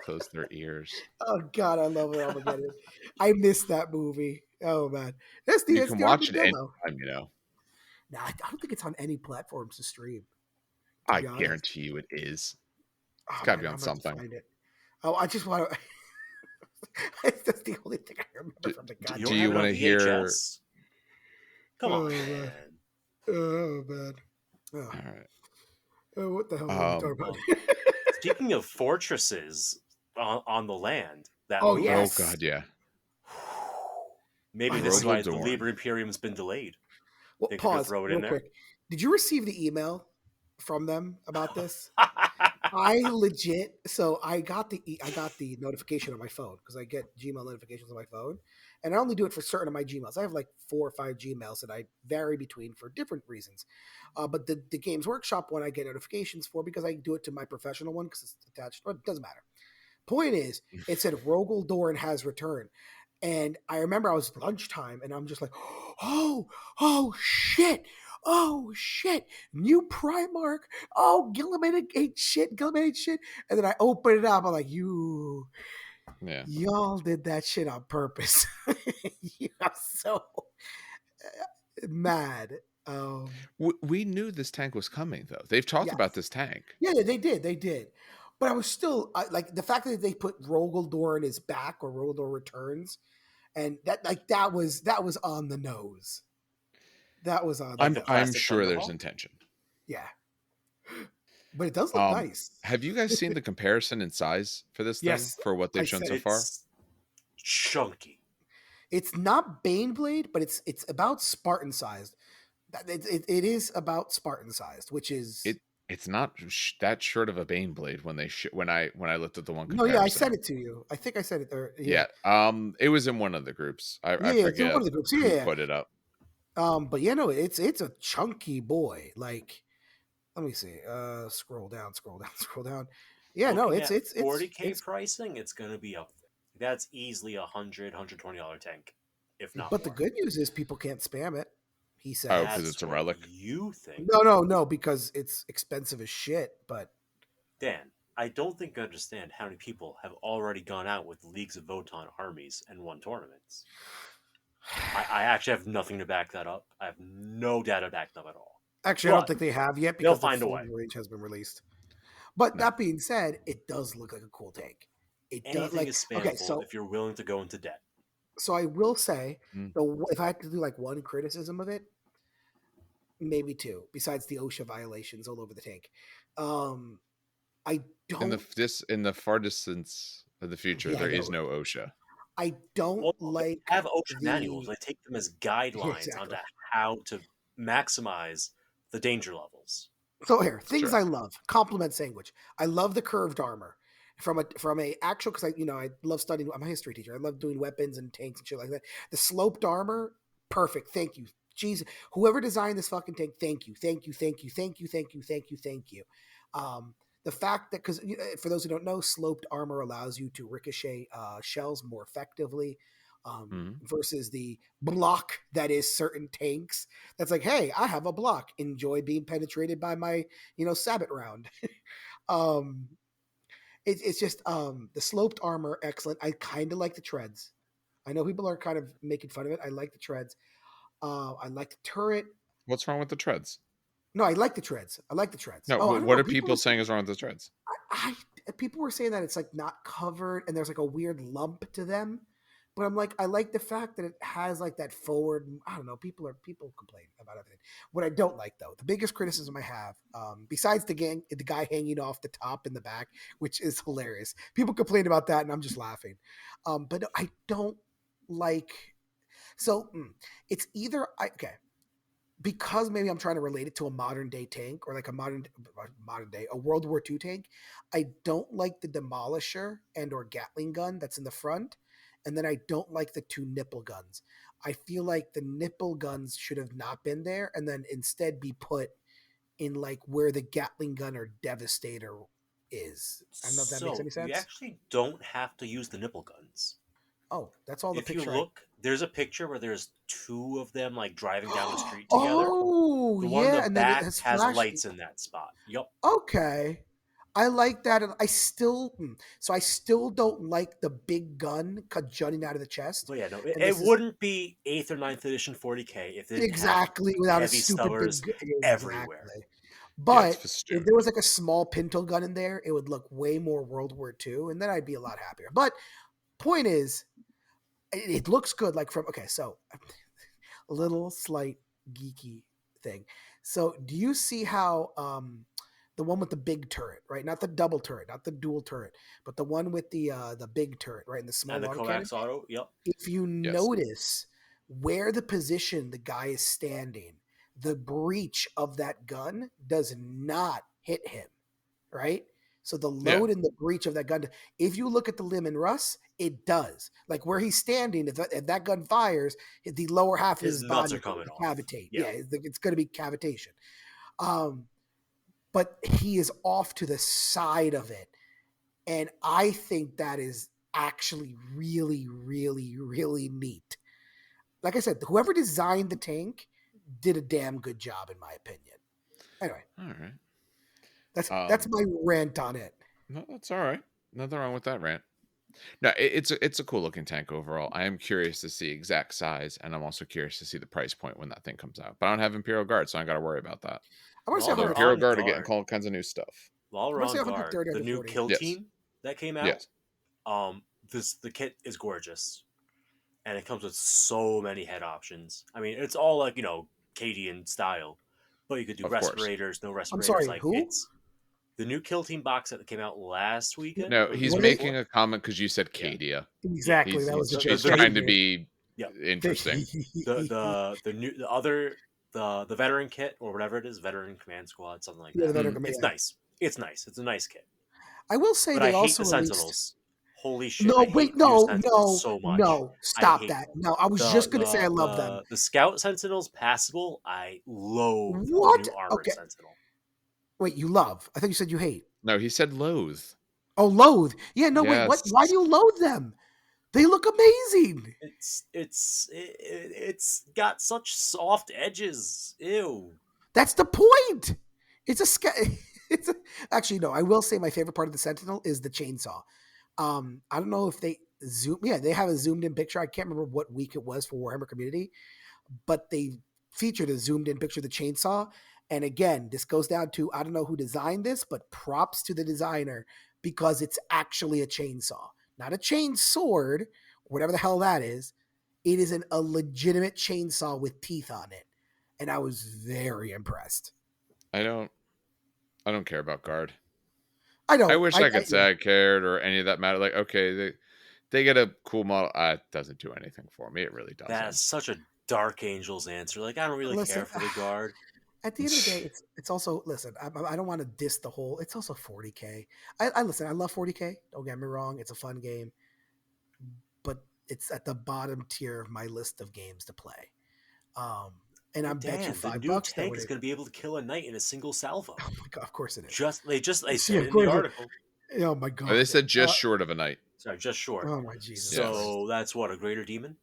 close their ears. Oh God, I love it, Armageddon. I missed that movie. Oh man, You can watch it anytime. Nah, I don't think it's on any platforms to stream. I guarantee you it is. It's got to be on something. Find it. Oh, I just want to. That's the only thing I remember from the goddamn. Do you want to hear? Come on, man. Oh man. All right. Oh, what the hell are we talking about? Speaking of fortresses on the land, yes. Oh God, yeah. Maybe this is why the Liber Imperium's been delayed. Well, pause throw it real in there. Quick. Did you receive the email from them about this? I got the notification on my phone because I get Gmail notifications on my phone, and I only do it for certain of my Gmails. I have like 4 or 5 Gmails that I vary between for different reasons. But the Games Workshop one I get notifications for because I do it to my professional one because it's attached. But it doesn't matter. Point is, it said Rogel Dorn has returned. And I remember I was lunchtime and I'm just like, oh shit. New Primarch. Oh, Gilliman ate shit. And then I open it up. I'm like, y'all did that shit on purpose. I'm so mad. We knew this tank was coming, though. They've talked about this tank. Yeah, they did. But I was still like the fact that they put Rogel Dorn is back or Rogel Dorn returns, and that was on the nose. That was on. I'm sure there's intention. Yeah, but it does look nice. Have you guys seen the comparison in size for this thing for what they've shown so far? Chunky. It's not Baneblade, but it's about Spartan sized. It is about Spartan sized, which is It's not that short of a Baneblade when when I looked at the one no, yeah, I comparison. sent it to you. I think I said it there. Yeah, Yeah. It was in one of the groups. I yeah, it's in one forget of the groups. who Yeah, put it up. but yeah, no, it's a chunky boy. Like, let me see. Scroll down, scroll down, scroll down. Yeah, no, Looking at it's 40K pricing, it's going to be up there. That's easily $100-$120 tank, if not but the more. good news is people can't spam it. He said, Oh, because That's it's a what relic. you think. No, because it's expensive as shit. But Dan, I don't think you understand how many people have already gone out with Leagues of Voton armies and won tournaments. I actually have nothing to back that up. I have no data backed up at all. actually, I don't think they have yet they'll because the find a full way. range has been released. But No. that being said, it does look like a cool tank. It does Anything like is spammable okay, so if you're willing to go into debt. so I will say Mm. if I had to do like one criticism of it, maybe two, besides the OSHA violations all over the tank. I don't In the far distance of the future, yeah, I there is know. no OSHA. I don't Well, they like have OSHA manuals. the They take them as guidelines exactly. onto how to maximize the danger levels. So here, things Sure. I love. Compliment sandwich. I love the curved armor from a actual because I love studying. I'm a history teacher. I love doing weapons and tanks and shit like that. The sloped armor, perfect. Thank you. Jeez, whoever designed this fucking tank, thank you, thank you, thank you, thank you, thank you, thank you, thank you. The fact that because for those who don't know, sloped armor allows you to ricochet shells more effectively. Mhm. Versus the block that is certain tanks. That's like, hey, I have a block. Enjoy being penetrated by my, sabot round. um, it's just the sloped armor, excellent. I kind of like the treads. I know people are kind of making fun of it. I like the treads. I like the turret. What's wrong with the treads? No, I like the treads. I like the treads. No, Oh, I don't what know. are people saying is wrong with the treads? People were saying that it's like not covered and there's like a weird lump to them. But I'm like, I like the fact that it has like that forward. I don't know. People complain about everything. What I don't like though, the biggest criticism I have, besides the guy hanging off the top in the back, which is hilarious. People complain about that, and I'm just laughing. But I don't like. So it's either okay because maybe I'm trying to relate it to a modern day tank or like a modern day a World War II tank. I don't like the demolisher and or Gatling gun that's in the front, and then I don't like the two nipple guns. I feel like the nipple guns should have not been there, and then instead be put in like where the Gatling gun or Devastator is. I don't know if that makes So any you sense. actually don't have to use the nipple guns. Oh, that's all the If you picture. look, there's a picture where there's two of them like driving down the street together. Oh The one in the yeah, and then it back has has flash. lights in that spot. Yup. Okay. I like that. And I still, so I still don't like the big gun jutting out of the chest. But yeah, no, And it this is wouldn't be 8th or 9th edition 40K if they didn't have exactly without a heavy stupid stubbers big everywhere. exactly. Yeah, it's But if there festooned. was like a small pinto gun in there, it would look way more World War II, and then I'd be a lot happier. But point is, it looks good. Like from okay, so a little slight geeky thing. So do you see how the one with the big turret, right? Not the double turret, not the dual turret, but the one with the big turret, right? And the small And the autocannon. coax auto, yep. If you Yes. notice where the position the guy is standing, the breech of that gun does not hit him, right? So the Yeah. load and the breech of that gun, if you look at the limb and Russ, it does. Like where he's standing, if that gun fires, the lower half of His his nuts body are coming will off. cavitate. Yeah. Yeah, it's going to be cavitation. But he is off to the side of it. And I think that is actually really, really, really neat. Like I said, whoever designed the tank did a damn good job, in my opinion. Anyway, All right. that's my rant on it. No, that's all right. Nothing wrong with that rant. No, it's a cool looking tank overall. I am curious to see exact size, and I'm also curious to see the price point when that thing comes out. But I don't have Imperial Guard, so I got to worry about that. I want to say While Although we're 100. Imperial on Guard are getting guard, all kinds of new stuff. while I we're want to say on guard, 130, the new 140. kill Yes. team that came out, Yes. the kit is gorgeous. And it comes with so many head options. I mean, it's all like, Cadian style. But you could do Of course. respirators, no I'm respirators. sorry, Like who? it's the new kill team box set that came out last weekend. No, or the he's week What is- making before. a comment because you said Yeah. Cadia. Exactly. He's that was he's, the he's the trying to favorite. be Yep. interesting. The veteran kit or whatever it is, veteran command squad, something like Yeah, the that. veteran Mm. command. It's Yeah. nice. It's nice. It's a nice kit. I will say But they I hate also the released. Sentinels. Holy shit! No, I wait, hate new no, Sentinels no, so much. no! I Stop hate that! them. No, I was The just gonna say I the love them. the the Scout Sentinels passable. I loathe the What? new Armored Okay, Sentinel. wait. You love? I thought you said you hate. No, he said loathe. Oh, loathe. Yeah, no, wait. What? Yes. Why do you loathe them? They look amazing. It's got such soft edges. Ew. That's the point. It's a it's a, actually no. I will say my favorite part of the Sentinel is the chainsaw. I don't know if they zoom. Yeah, they have a zoomed in picture. I can't remember what week it was for Warhammer Community, but they featured a zoomed in picture of the chainsaw. And again, this goes down to I don't know who designed this, but props to the designer because it's actually a chainsaw, not a chain sword, whatever the hell that is. It is a legitimate chainsaw with teeth on it, and I was very impressed. I don't care about guard. I I don't. wish I could say I cared or any of that matter. Like, okay, they get a cool model. It doesn't do anything for me. It really That's doesn't. such a Dark Angels answer. Like I don't really Listen, care for the guard. at the end of the day, it's also listen. I don't want to diss the whole. It's also 40K. I listen. I love 40K. Don't get me wrong. It's a fun game, but it's at the bottom tier of my list of games to play. And I But bet you Dan, the new $5 that tank would. is going to be able to kill a knight in a single salvo. Oh my god! Of course it is. They Yeah, said it of in the course it. article. Oh my They god. said just short of a night. Sorry, just short. Oh my Jesus Yes. So that's what, a greater demon?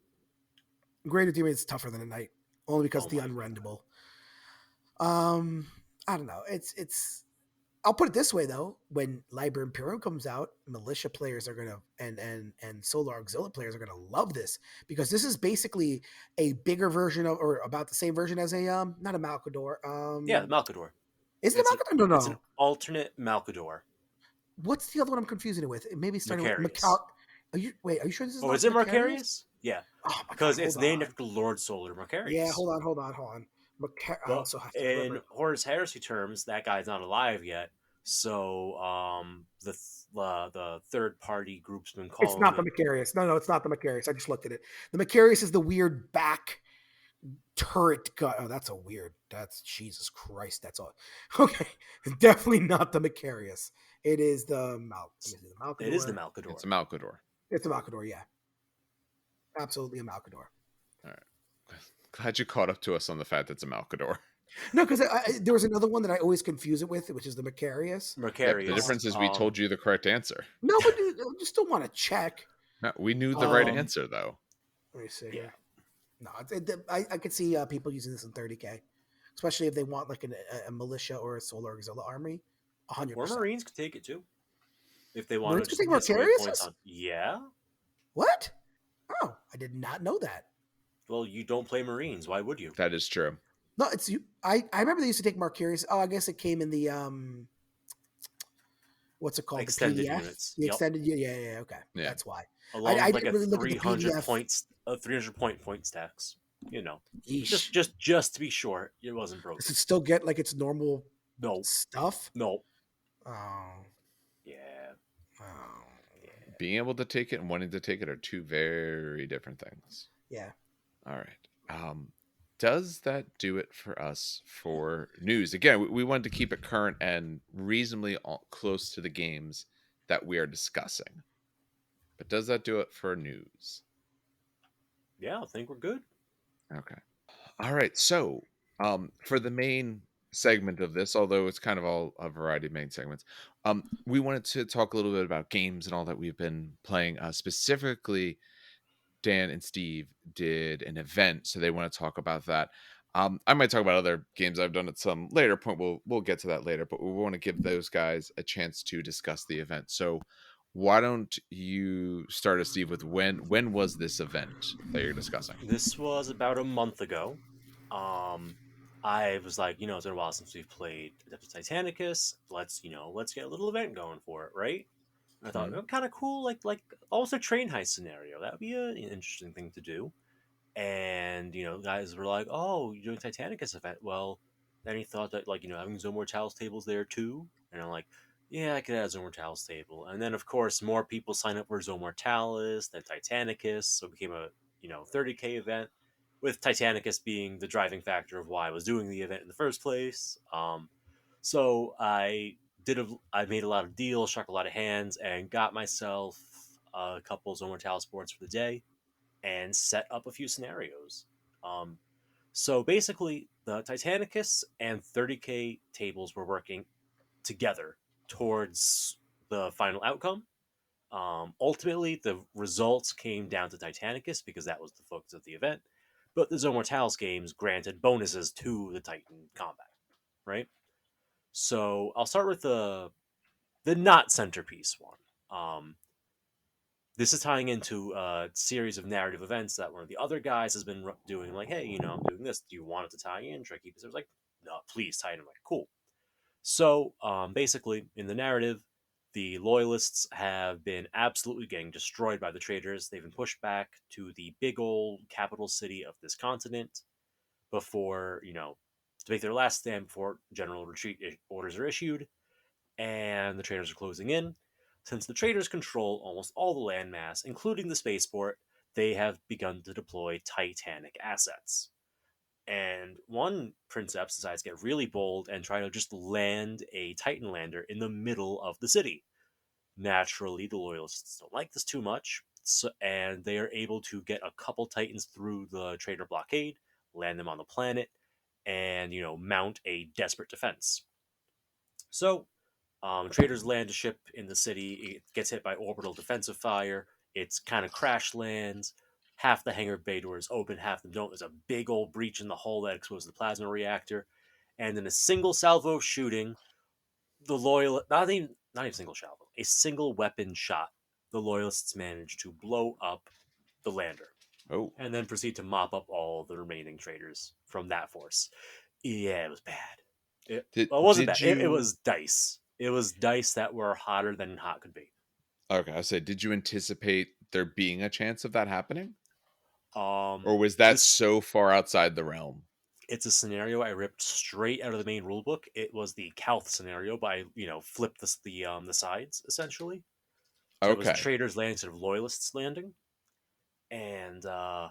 Greater Demon is tougher than a Knight, only because Oh the my god. unrendable. I don't know. It's. I'll put it this way though: when Liber Imperium comes out, militia players are gonna and Solar Auxiliary players are gonna love this because this is basically a bigger version of, or about the same version as a not a Malcador. Yeah, the Malcador. Is it It's a an Malcador? No, it's an no. alternate Malcador. What's the other one I'm confusing it with? It maybe started with Macarius. Are you wait? Are you sure this is Oh, not is it Macarius? Marcarius? Yeah, Oh my god! because it's Hold named on. after Lord Solar Yeah, Macarius. hold on. I But also have to in remember. Horus Heresy terms, that guy's not alive yet. So the third party group's been It's calling not the it. Macarius. No, it's not the Macarius. I just looked at it. The Macarius is the weird back turret gun. Oh, that's a weird. That's Jesus Christ. That's all. Okay, definitely not the Macarius. It is the Mal. Let me see the It is the Malcador. Malcador. It's a Malcador. It's a Malcador. Yeah, absolutely a Malcador. All right. Glad you caught up to us on the fact that it's a Malcador. No, because there was another one that I always confuse it with, which is the Macarius. Yep. The Macarius. difference is we told you the correct answer. No, but you still want to check. No, we knew the right Um, answer though. Let me see Yeah. here. No, I could see people using this in 30K, especially if they want like a militia or a Solar Auxiliary army. Or 100%. Marines could take it too. If they want to Marines could just take piss away points Macarius? on. Yeah. What? Oh, I did not know that. Well, you don't play Marines. Why would you? That is true. No, it's you. I remember they used to take Marcarius. Oh, I guess it came in the what's it called? Extended the PDF, units. the Yep. extended. Yeah. Okay, Yeah. that's why. Along I with like didn't a really look at the 300 PDF. points, a 300 point stacks. You know, Yeesh. just to be sure, it wasn't broken. Does it still get like its normal No, stuff? no. Oh, Yeah. oh, Being able to take it and wanting to take it are two very different things. yeah. All right. Does that do it for us for news? Again, we wanted to keep it current and reasonably close to the games that we are discussing. But does that do it for news? Yeah, I think we're good. Okay. All right. So, for the main segment of this, although it's kind of all a variety of main segments, we wanted to talk a little bit about games and all that we've been playing. Specifically, Dan and Steve did an event, so they want to talk about that. I might talk about other games I've done at some later point. We'll get to that later, but we want to give those guys a chance to discuss the event. So, why don't you start us, Steve, with when was this event that you're discussing? This was about a month ago. I was like, it's been a while since we've played Adeptus Titanicus. Let's get a little event going for it, right? And I thought, Mhm. kind of cool, like almost a train heist scenario. That would be an interesting thing to do. And guys were like, "Oh, you're doing Titanicus event." Well, then he thought that having Zone Mortalis tables there too, and I'm like, "Yeah, I could add Zone Mortalis table." And then of course more people sign up for Zone Mortalis than Titanicus, so it became a 30K event, with Titanicus being the driving factor of why I was doing the event in the first place. So I made a lot of deals, struck a lot of hands, and got myself a couple Zone Mortalis boards for the day, and set up a few scenarios. Um, so basically, the Titanicus and 30K tables were working together towards the final outcome. Ultimately, the results came down to Titanicus because that was the focus of the event, but the Zone Mortalis games granted bonuses to the Titan combat, right? So I'll start with the not centerpiece one. This is tying into a series of narrative events that one of the other guys has been doing. Like, hey, I'm doing this. Do you want it to tie in? Should I keep this? I was like, no, please tie in. I'm like, cool. So basically, in the narrative, the loyalists have been absolutely getting destroyed by the traitors. They've been pushed back to the big old capital city of this continent before, to make their last stand before general retreat orders are issued, and the traitors are closing in. Since the traitors control almost all the landmass, including the spaceport, they have begun to deploy Titanic assets. And one princeps decides to get really bold and try to just land a Titan lander in the middle of the city. Naturally, the loyalists don't like this too much, and they are able to get a couple Titans through the traitor blockade, land them on the planet, and mount a desperate defense. So traders land a ship in the city. It gets hit by orbital defensive fire. It's kind of crash lands. Half the hangar bay doors open, half them don't. There's a big old breach in the hull that exposes the plasma reactor. And in a single salvo shooting, the loyal not even single salvo, a single weapon shot, the loyalists manage to blow up the lander Oh, and then proceed to mop up all the remaining traders from that force. Yeah, it was bad. did Well, it wasn't did bad. It you? was dice. It was dice that were hotter than hot could be. Okay, I said, did you anticipate there being a chance of that happening, or Um, was that this so far outside the realm? it's a scenario I ripped straight out of the main rulebook. It was the Calth scenario, but I flipped the sides essentially. So it was Okay, traders landing instead of loyalists landing, and I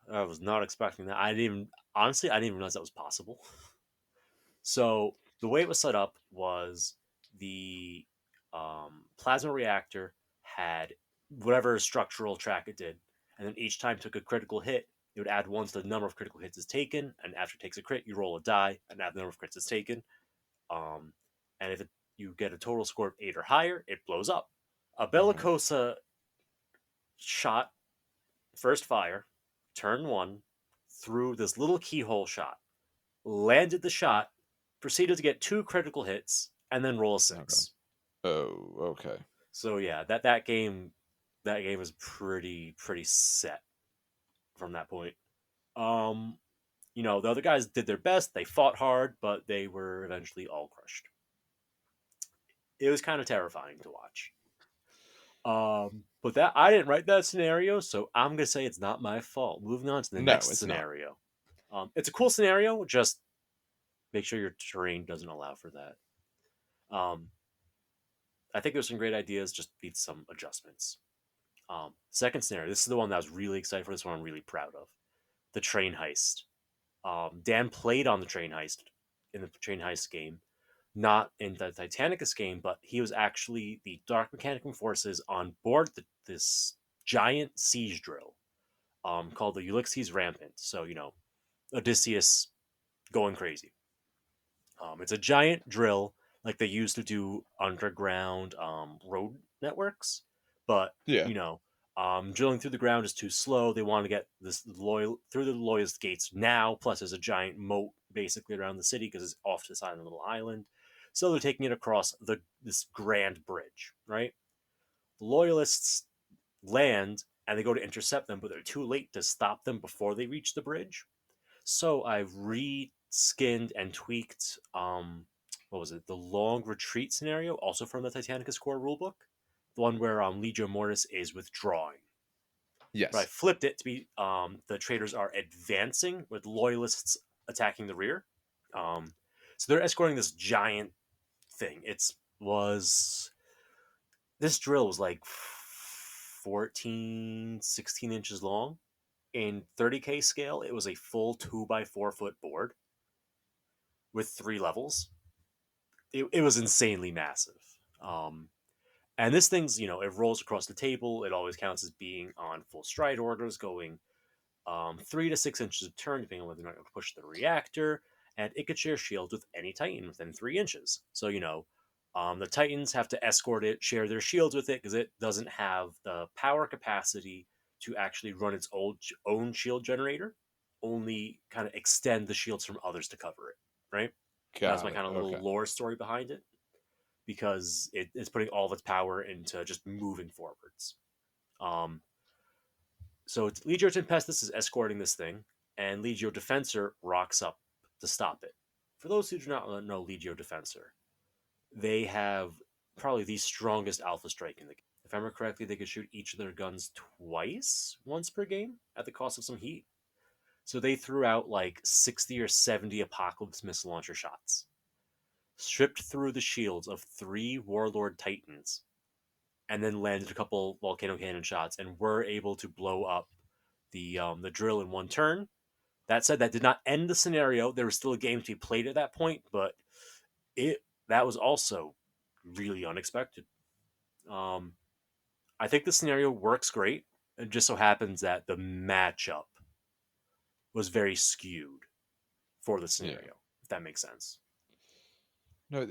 was not expecting that. I didn't even realize that was possible. So the way it was set up was the plasma reactor had whatever structural track it did, and then each time it took a critical hit, it would add one to the number of critical hits is taken, and after it takes a crit, you roll a die and add the number of crits is taken. Um, and if you get a total score of 8 or higher, it blows up. A hmm Bellicosa shot first fire, turn one, through this little keyhole shot, landed the shot, proceeded to get 2 critical hits, and then roll a okay. 6. Oh, okay. So yeah, that game was pretty set from that point. Um, the other guys did their best. They fought hard, but they were eventually all crushed. It was kind of terrifying to watch. But that I didn't write that scenario, so I'm gonna say it's not my fault. Moving on to the No, next it's not. scenario. It's a cool scenario. Just make sure your terrain doesn't allow for that. Um, I think there's some great ideas, just needs some adjustments. Second scenario. This is the one that I was really excited for. This one I'm really proud of. The train heist. Dan played on the train heist in the train heist game, not in the Titanicus game, but he was actually the Dark Mechanicum forces on board this giant siege drill called the Ulysses Rampant. So, Odysseus going crazy. It's a giant drill like they used to do underground road networks, but Yeah, you know, drilling through the ground is too slow. They want to get this loyal through the loyalist gates now. Plus, there's a giant moat basically around the city because it's off to the side of a little island. So they're taking it across this grand bridge, right? The loyalists land and they go to intercept them, but they're too late to stop them before they reach the bridge. So I've re-skinned and tweaked what was it? The long retreat scenario, also from the Titanicus core rulebook. The one where Legio Mortis is withdrawing. But I yes, flipped it to be the traders are advancing with loyalists attacking the rear. Um, so they're escorting this giant thing. It was this drill was like 14, 16 inches long. In 30K scale, it was a full 2x4 foot board with 3 levels. It was insanely massive. And this thing's, it rolls across the table. It always counts as being on full stride orders, going 3 to 6 inches of turn, depending on whether or not you push the reactor. And it could share shields with any Titan within 3 inches. So, the Titans have to escort it, share their shields with it, because it doesn't have the power capacity to actually run its own shield generator, only kind of extend the shields from others to cover it, right? That's Got my it. kind of little Okay. lore story behind it, because it's putting all of its power into just moving forwards. Um, so Legio Tempestus is escorting this thing, and Legio Defensor rocks up to stop it. For those who do not know Legio Defensor, they have probably the strongest alpha strike in the game. If I remember correctly, they could shoot each of their guns twice, once per game, at the cost of some heat. So they threw out like 60 or 70 Apocalypse missile launcher shots, stripped through the shields of 3 Warlord Titans, and then landed a couple volcano cannon shots, and were able to blow up the drill in one turn. That said, that did not end the scenario. There was still a game to be played at that point, but that was also really unexpected. Um, I think the scenario works great. It just so happens that the matchup was very skewed for the Yeah. scenario, if that makes sense. No,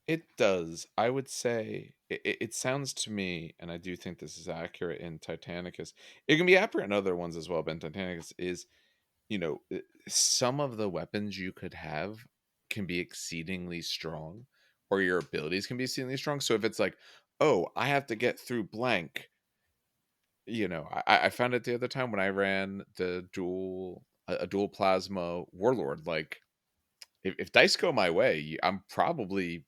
it does. I would say it sounds to me, and I do think this is accurate in Titanicus. It can be accurate in other ones as well, but in Titanicus is, some of the weapons you could have can be exceedingly strong, or your abilities can be exceedingly strong. So if it's like, oh, I have to get through blank, I found it the other time when I ran the a dual plasma warlord. Like, if dice go my way, I'm probably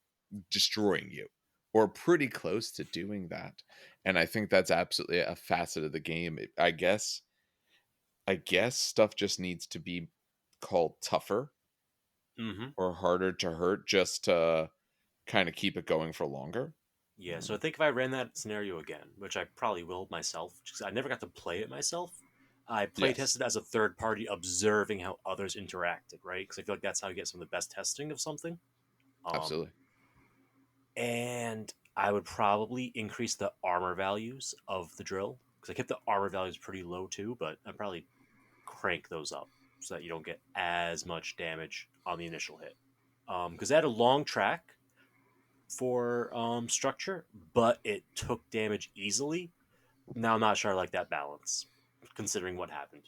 destroying you, or pretty close to doing that. And I think that's absolutely a facet of the game. I guess stuff just needs to be called tougher Mm-hmm. or harder to hurt, just to kind of keep it going for longer. Yeah, so I think if I ran that scenario again, which I probably will myself, because I never got to play it myself, I play Yes, tested as a third party, observing how others interacted, right? Because I feel like that's how you get some of the best testing of something. Um, absolutely. and I would probably increase the armor values of the drill, because I kept the armor values pretty low too, but I'd probably crank those up so that you don't get as much damage on the initial hit. Because they had a long track for structure, but it took damage easily. Now I'm not sure I like that balance, considering what happened.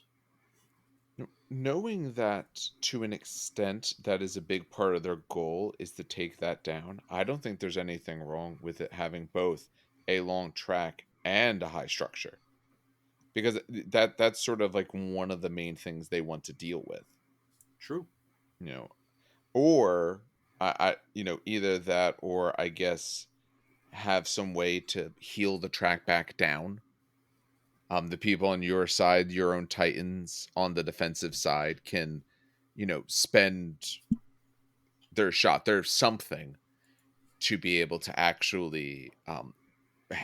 Knowing that to an extent that is a big part of their goal is to take that down, I don't think there's anything wrong with it having both a long track and a high structure, because that's sort of like one of the main things they want to deal with, True. you know or either that, or I guess have some way to heal the track back down. The people on your side, your own Titans on the defensive side, can spend their shot, there's something to be able to actually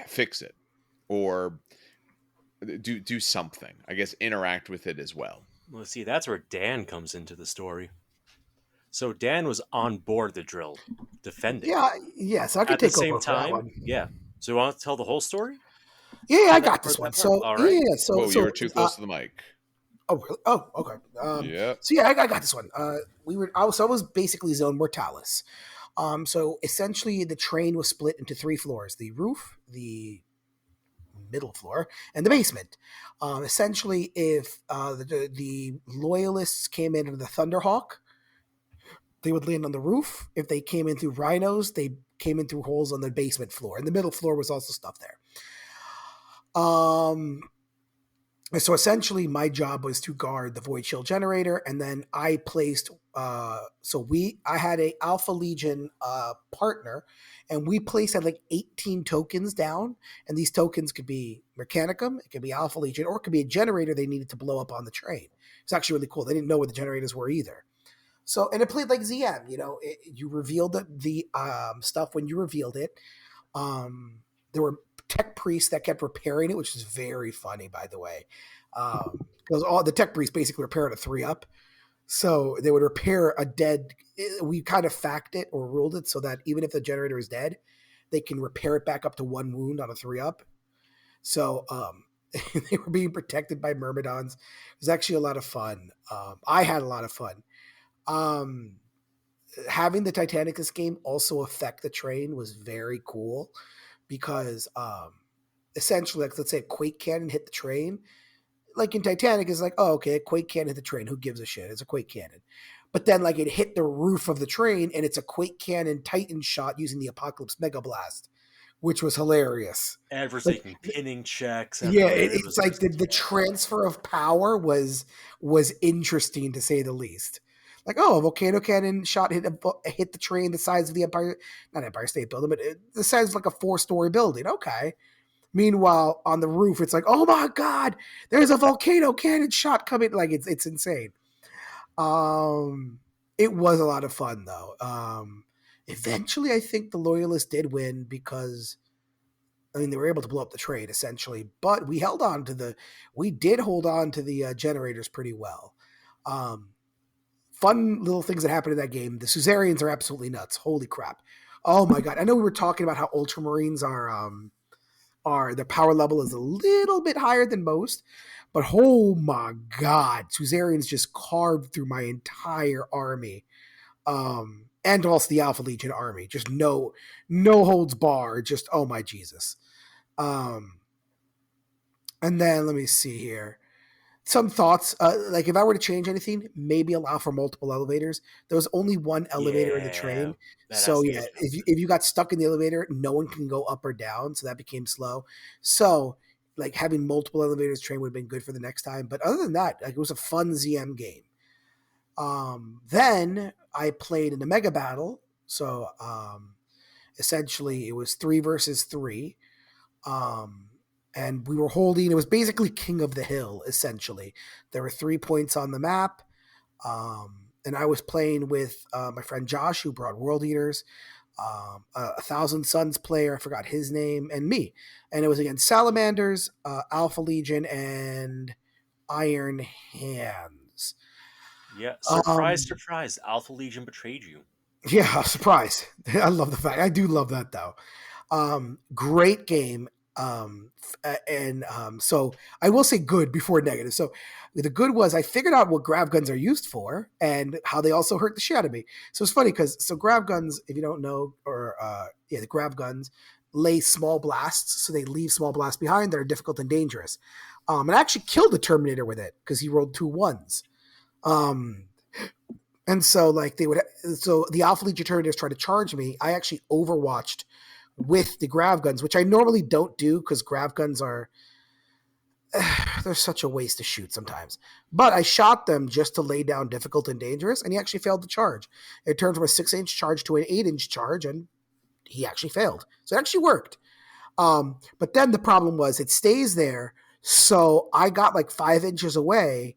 fix it, or do something, I guess, interact with it as well. Well, see, that's where Dan comes into the story. So Dan was on board the drill, defending. Yeah, yeah. So I could At the take same over for that time, one. yeah. So you want to tell the whole story Yeah, yeah, for I that got for this one. that part? So All yeah, right. yeah, so Whoa, you were so too close to the mic. oh really? Oh, okay. Yeah. So yeah, I got this one. I was basically zone mortalis. So essentially the train was split into 3 floors: the roof, the middle floor, and the basement. Essentially, if the loyalists came in under the Thunderhawk, they would land on the roof. If they came in through rhinos, they came in through holes on the basement floor, and the middle floor was also stuff there. So essentially, my job was to guard the void shield generator, and then I placed. I had a Alpha Legion partner, and we placed at like 18 tokens down, and these tokens could be Mechanicum, it could be Alpha Legion, or it could be a generator they needed to blow up on the train. It's actually really cool. They didn't know what the generators were either. So, and it played like ZM. You revealed the stuff when you revealed it. There were tech priest that kept repairing it, which is very funny, by the way. Because all the tech priests basically repaired a 3-up. So they would repair a dead. We kind of fact it or ruled it so that even if the generator is dead, they can repair it back up to 1 wound on a 3-up. So they were being protected by myrmidons. It was actually a lot of fun. I had a lot of fun. Having the Titanicus game also affect the train was very cool because essentially, like, let's say a quake cannon hit the train. Like in Titanic, it's like, oh, okay, a quake cannon hit the train. Who gives a shit? It's a quake cannon. But then, like, it hit the roof of the train, and it's a quake cannon Titan shot using the Apocalypse Mega Blast, which was hilarious. Adverse taking pinning checks. Yeah, it's like the transfer of power was interesting to say the least. Like, oh, a volcano cannon shot hit the train the size of the not Empire State Building, but the size of like a 4-story building. Okay. Meanwhile, on the roof, it's like, oh my God, there's a volcano cannon shot coming. Like, it's insane. It was a lot of fun though. Eventually, I think the Loyalists did win because, I mean, they were able to blow up the train essentially, but we did hold on to the generators pretty well. Fun little things that happened in that game. The Suzerains are absolutely nuts. Holy crap. Oh my God. I know we were talking about how Ultramarines are their power level is a little bit higher than most, but oh my God, Suzerains just carved through my entire army. And also the Alpha Legion army. Just no holds barred. Just, oh my Jesus. And then let me see here. Some thoughts, like if I were to change anything, maybe allow for multiple elevators. There was only one elevator in the train. So yeah, if you got stuck in the elevator, no one can go up or down. So that became slow. So like having multiple elevators train would have been good for the next time. But other than that, like it was a fun ZM game. Then I played in a mega battle. So essentially it was 3 versus 3. And we were holding, it was basically King of the Hill, essentially. There were 3 points on the map. And I was playing with my friend Josh, who brought World Eaters, a Thousand Suns player, I forgot his name, and me. And it was against Salamanders, Alpha Legion, and Iron Hands. Yeah, surprise, Alpha Legion betrayed you. Yeah, surprise. I love the fact. I do love that, though. Great game. So I will say good before negative. So the good was I figured out what grav guns are used for and how they also hurt the shit out of me. So it's funny because grav guns, if you don't know, or the grav guns lay small blasts, so they leave small blasts behind that are difficult and dangerous. And I actually killed the Terminator with it because he rolled 2 1s. And so like so the Alpha Legion Terminators tried to charge me. I actually overwatched with the grav guns, which I normally don't do because grav guns are they're such a waste to shoot sometimes. But I shot them just to lay down difficult and dangerous, and he actually failed the charge. It turned from a 6-inch charge to an 8-inch charge, and he actually failed. So it actually worked. But then the problem was it stays there, so I got like 5 inches away,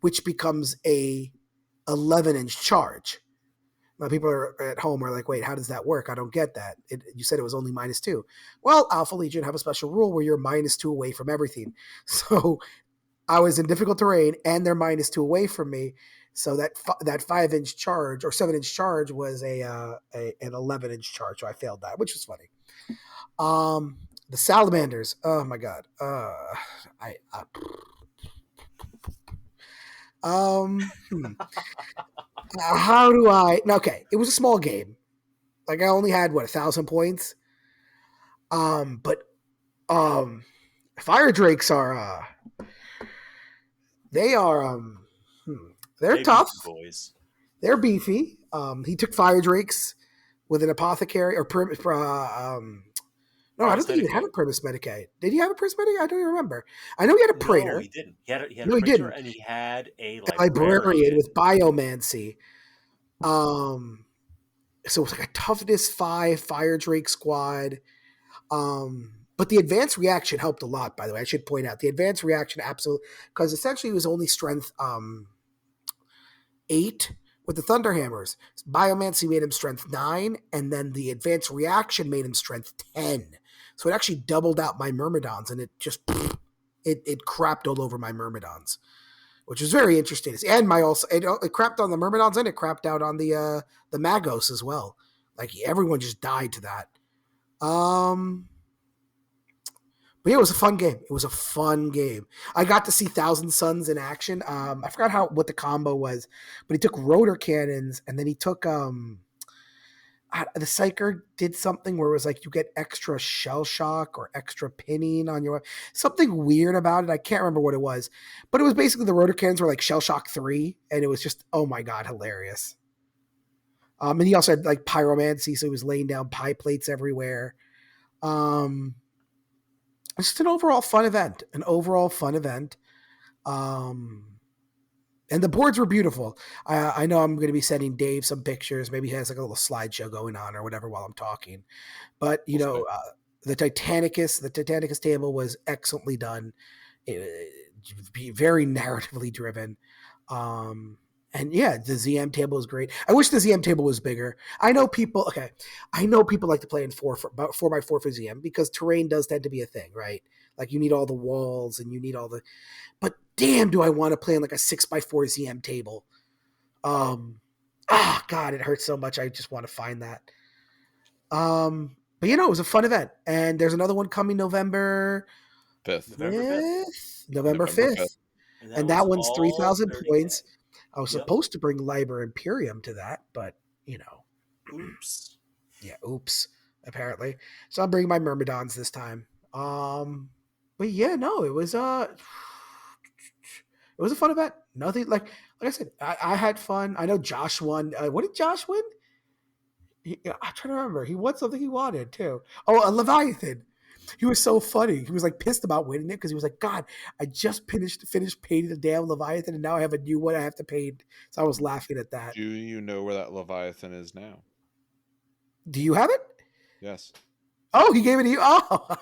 which becomes a 11-inch charge. Now people are at home are like, wait, how does that work? I don't get that. You said it was only -2. Well, Alpha Legion have a special rule where you're -2 away from everything. So I was in difficult terrain and they're -2 away from me. So that 5-inch charge or 7-inch charge was an 11-inch charge. So I failed that, which was funny. The Salamanders. Oh my God. How do I? Okay, it was a small game. Like I only had 1,000 points. But Fire Drakes are they're tough. Boys. They're beefy. He took Fire Drakes with an apothecary or no, I don't think he had a Primus Medicae. Did he have a Primus Medicae? I don't even remember. I know he had a Praetor. No, he didn't. He had a Praetor, and he had a librarian with Biomancy. So it was like a toughness 5 Fire Drake squad. But the advanced reaction helped a lot, by the way. I should point out the advanced reaction absolutely, because essentially it was only strength 8 with the Thunderhammers. Biomancy made him strength 9, and then the advanced reaction made him strength 10. So it actually doubled out my Myrmidons, and it just it crapped all over my Myrmidons, which was very interesting. And my also it crapped on the Myrmidons, and it crapped out on the Magos as well. Like everyone just died to that. But yeah, it was a fun game. It was a fun game. I got to see Thousand Suns in action. I forgot what the combo was, but he took rotor cannons, and then he took the Psyker did something where it was like you get extra shell shock or extra pinning on your something weird about it. I can't remember what it was, but it was basically the rotor cannons were like shell shock 3, and it was just oh my god, hilarious. And he also had like pyromancy, so he was laying down pie plates everywhere. It's just an overall fun event. And the boards were beautiful. I know I'm going to be sending Dave some pictures. Maybe he has like a little slideshow going on or whatever while I'm talking. But, the Titanicus table was excellently done. Very narratively driven. And yeah, the ZM table is great. I wish the ZM table was bigger. I know people like to play in 4x4 for ZM because terrain does tend to be a thing, right? Like you need all the walls and you need all the, but damn, do I want to play on like a 6x4 ZM table? God, it hurts so much. I just want to find that. But it was a fun event. And there's another one coming November 5th. November 5th. And that one's 3,000 points. I was supposed to bring Liber Imperium to that, but, Oops. Yeah, oops, apparently. So I'm bringing my Myrmidons this time. But yeah, no, it was a fun event. Nothing like I said, I had fun. I know Josh won. What did Josh win? I'm trying to remember. He won something he wanted, too. Oh, a Leviathan. He was so funny. He was like pissed about winning it because he was like, God, I just finished painting the damn Leviathan and now I have a new one I have to paint. So I was laughing at that. Do you know where that Leviathan is now? Do you have it? Yes. Oh, he gave it to you? Oh.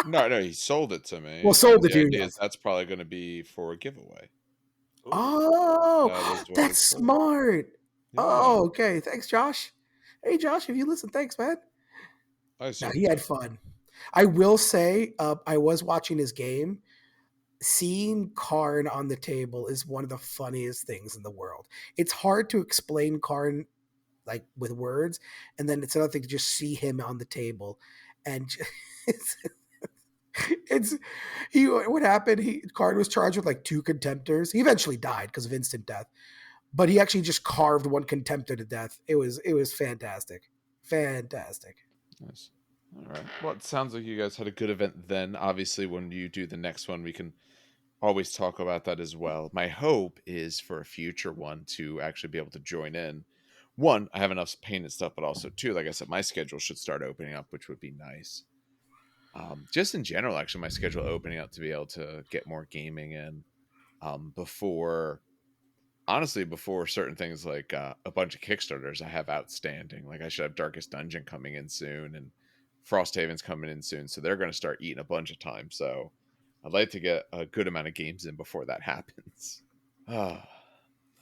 No, he sold it to me. Well, sold it to you. Yes. That's probably going to be for a giveaway. Oh, that's smart. Yeah. Oh, okay. Thanks, Josh. Hey, Josh, if you listen, thanks, man. No, he had fun. I will say, I was watching his game. Seeing Karn on the table is one of the funniest things in the world. It's hard to explain Karn like with words, and then it's another thing to just see him on the table. And what happened? Karn was charged with like 2 contemptors. He eventually died because of instant death, but he actually just carved 1 contemptor to death. It was fantastic. Nice. All right. Well, it sounds like you guys had a good event then. Obviously, when you do the next one, we can always talk about that as well. My hope is for a future one to actually be able to join in. 1, I have enough painted stuff, but also 2, like I said, my schedule should start opening up, which would be nice. Just in general, actually, my schedule opening up to be able to get more gaming in before certain things like a bunch of Kickstarters I have outstanding. Like I should have Darkest Dungeon coming in soon and Frosthaven's coming in soon. So they're going to start eating a bunch of time. So I'd like to get a good amount of games in before that happens. All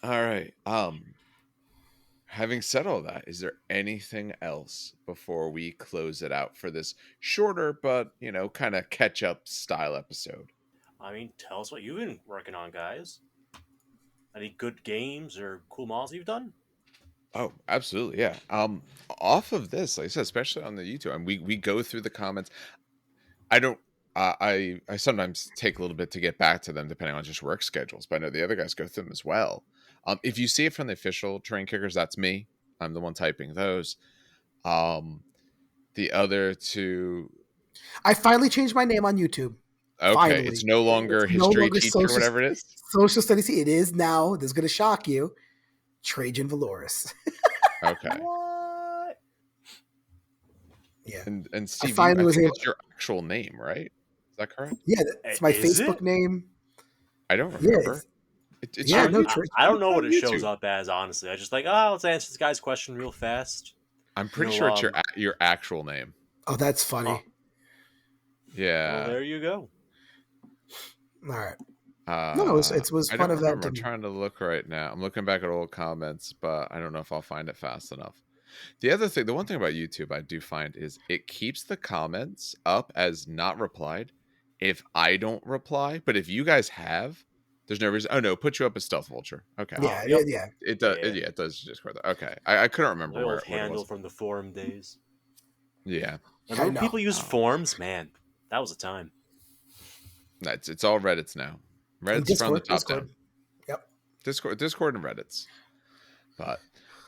right. Having said all that, is there anything else before we close it out for this shorter, but, kind of catch up style episode? I mean, tell us what you've been working on, guys. Any good games or cool models you've done? Oh, absolutely. Yeah. Off of this, like I said, especially on the YouTube, and we go through the comments. I don't, I sometimes take a little bit to get back to them depending on just work schedules, but I know the other guys go through them as well. If you see it from the official Terrain Kickers, that's me. I'm the one typing those. The other 2. I finally changed my name on YouTube. Okay, finally. It's no longer History Teacher or whatever it is. Social Studies. It is now. This is going to shock you. Trajan Valoris. Okay. What? Yeah. And Steve, I think it's your actual name, right? Is that correct? Yeah, it's my Facebook name. I don't remember. Yeah, I don't know what it shows up as, honestly. I just like, let's answer this guy's question real fast. I'm pretty sure it's your actual name. Oh, that's funny. Huh. Yeah. Well, there you go. All right. No, it was fun event. I'm trying to look right now. I'm looking back at old comments, but I don't know if I'll find it fast enough. The one thing about YouTube I do find is it keeps the comments up as not replied if I don't reply, but if you guys have, there's no reason. Oh no, put you up as stealth vulture. Okay, Yeah, Yep. yeah. it does. Yeah. Yeah, it does Discord. Okay, I couldn't remember My old what it handle was. from the forum days. Yeah, I Remember know. people used forums? Man, that was a time. it's all Reddit's now. And Reddit's from the Discord, top Discord. down. Yep. Discord and Reddit's. But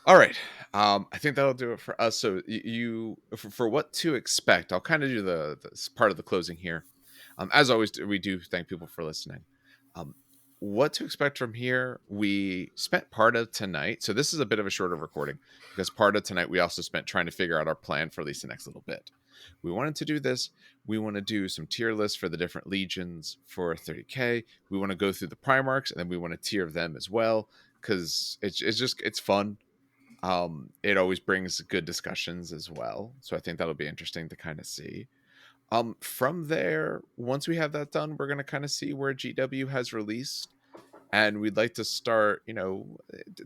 all right, I think that'll do it for us. So for what to expect, I'll kind of do the part of the closing here. As always, we do thank people for listening. Um, what to expect from here? We spent part of tonight, so this is a bit of a shorter recording because part of tonight we also spent trying to figure out our plan for at least the next little bit. We wanted to do this. We want to do some tier lists for the different legions for 30k. We want to go through the Primarchs, and then we want to tier them as well because it's fun. It always brings good discussions as well, so I think that'll be interesting to kind of see. From there, once we have that done, we're going to kind of see where GW has released, and we'd like to start,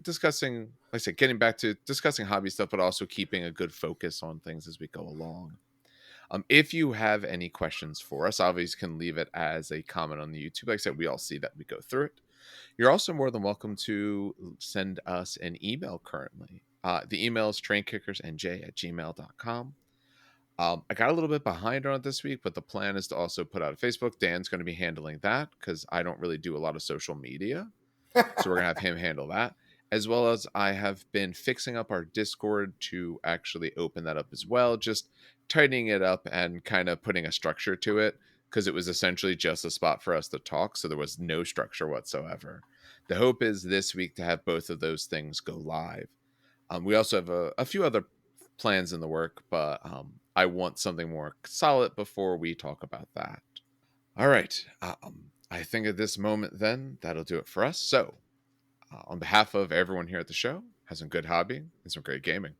discussing, like I said, getting back to discussing hobby stuff, but also keeping a good focus on things as we go along. If you have any questions for us, obviously can leave it as a comment on the YouTube. Like I said, we all see that, we go through it. You're also more than welcome to send us an email currently. The email is trainkickersnj@gmail.com. I got a little bit behind on it this week, but the plan is to also put out a Facebook. Dan's going to be handling that because I don't really do a lot of social media. So we're going to have him handle that. As well as I have been fixing up our Discord to actually open that up as well. Just tightening it up and kind of putting a structure to it because it was essentially just a spot for us to talk. So there was no structure whatsoever. The hope is this week to have both of those things go live. We also have a few other plans in the work, but I want something more solid before we talk about that. All right. I think at this moment, then, that'll do it for us. So, on behalf of everyone here at the show, have some good hobby and some great gaming.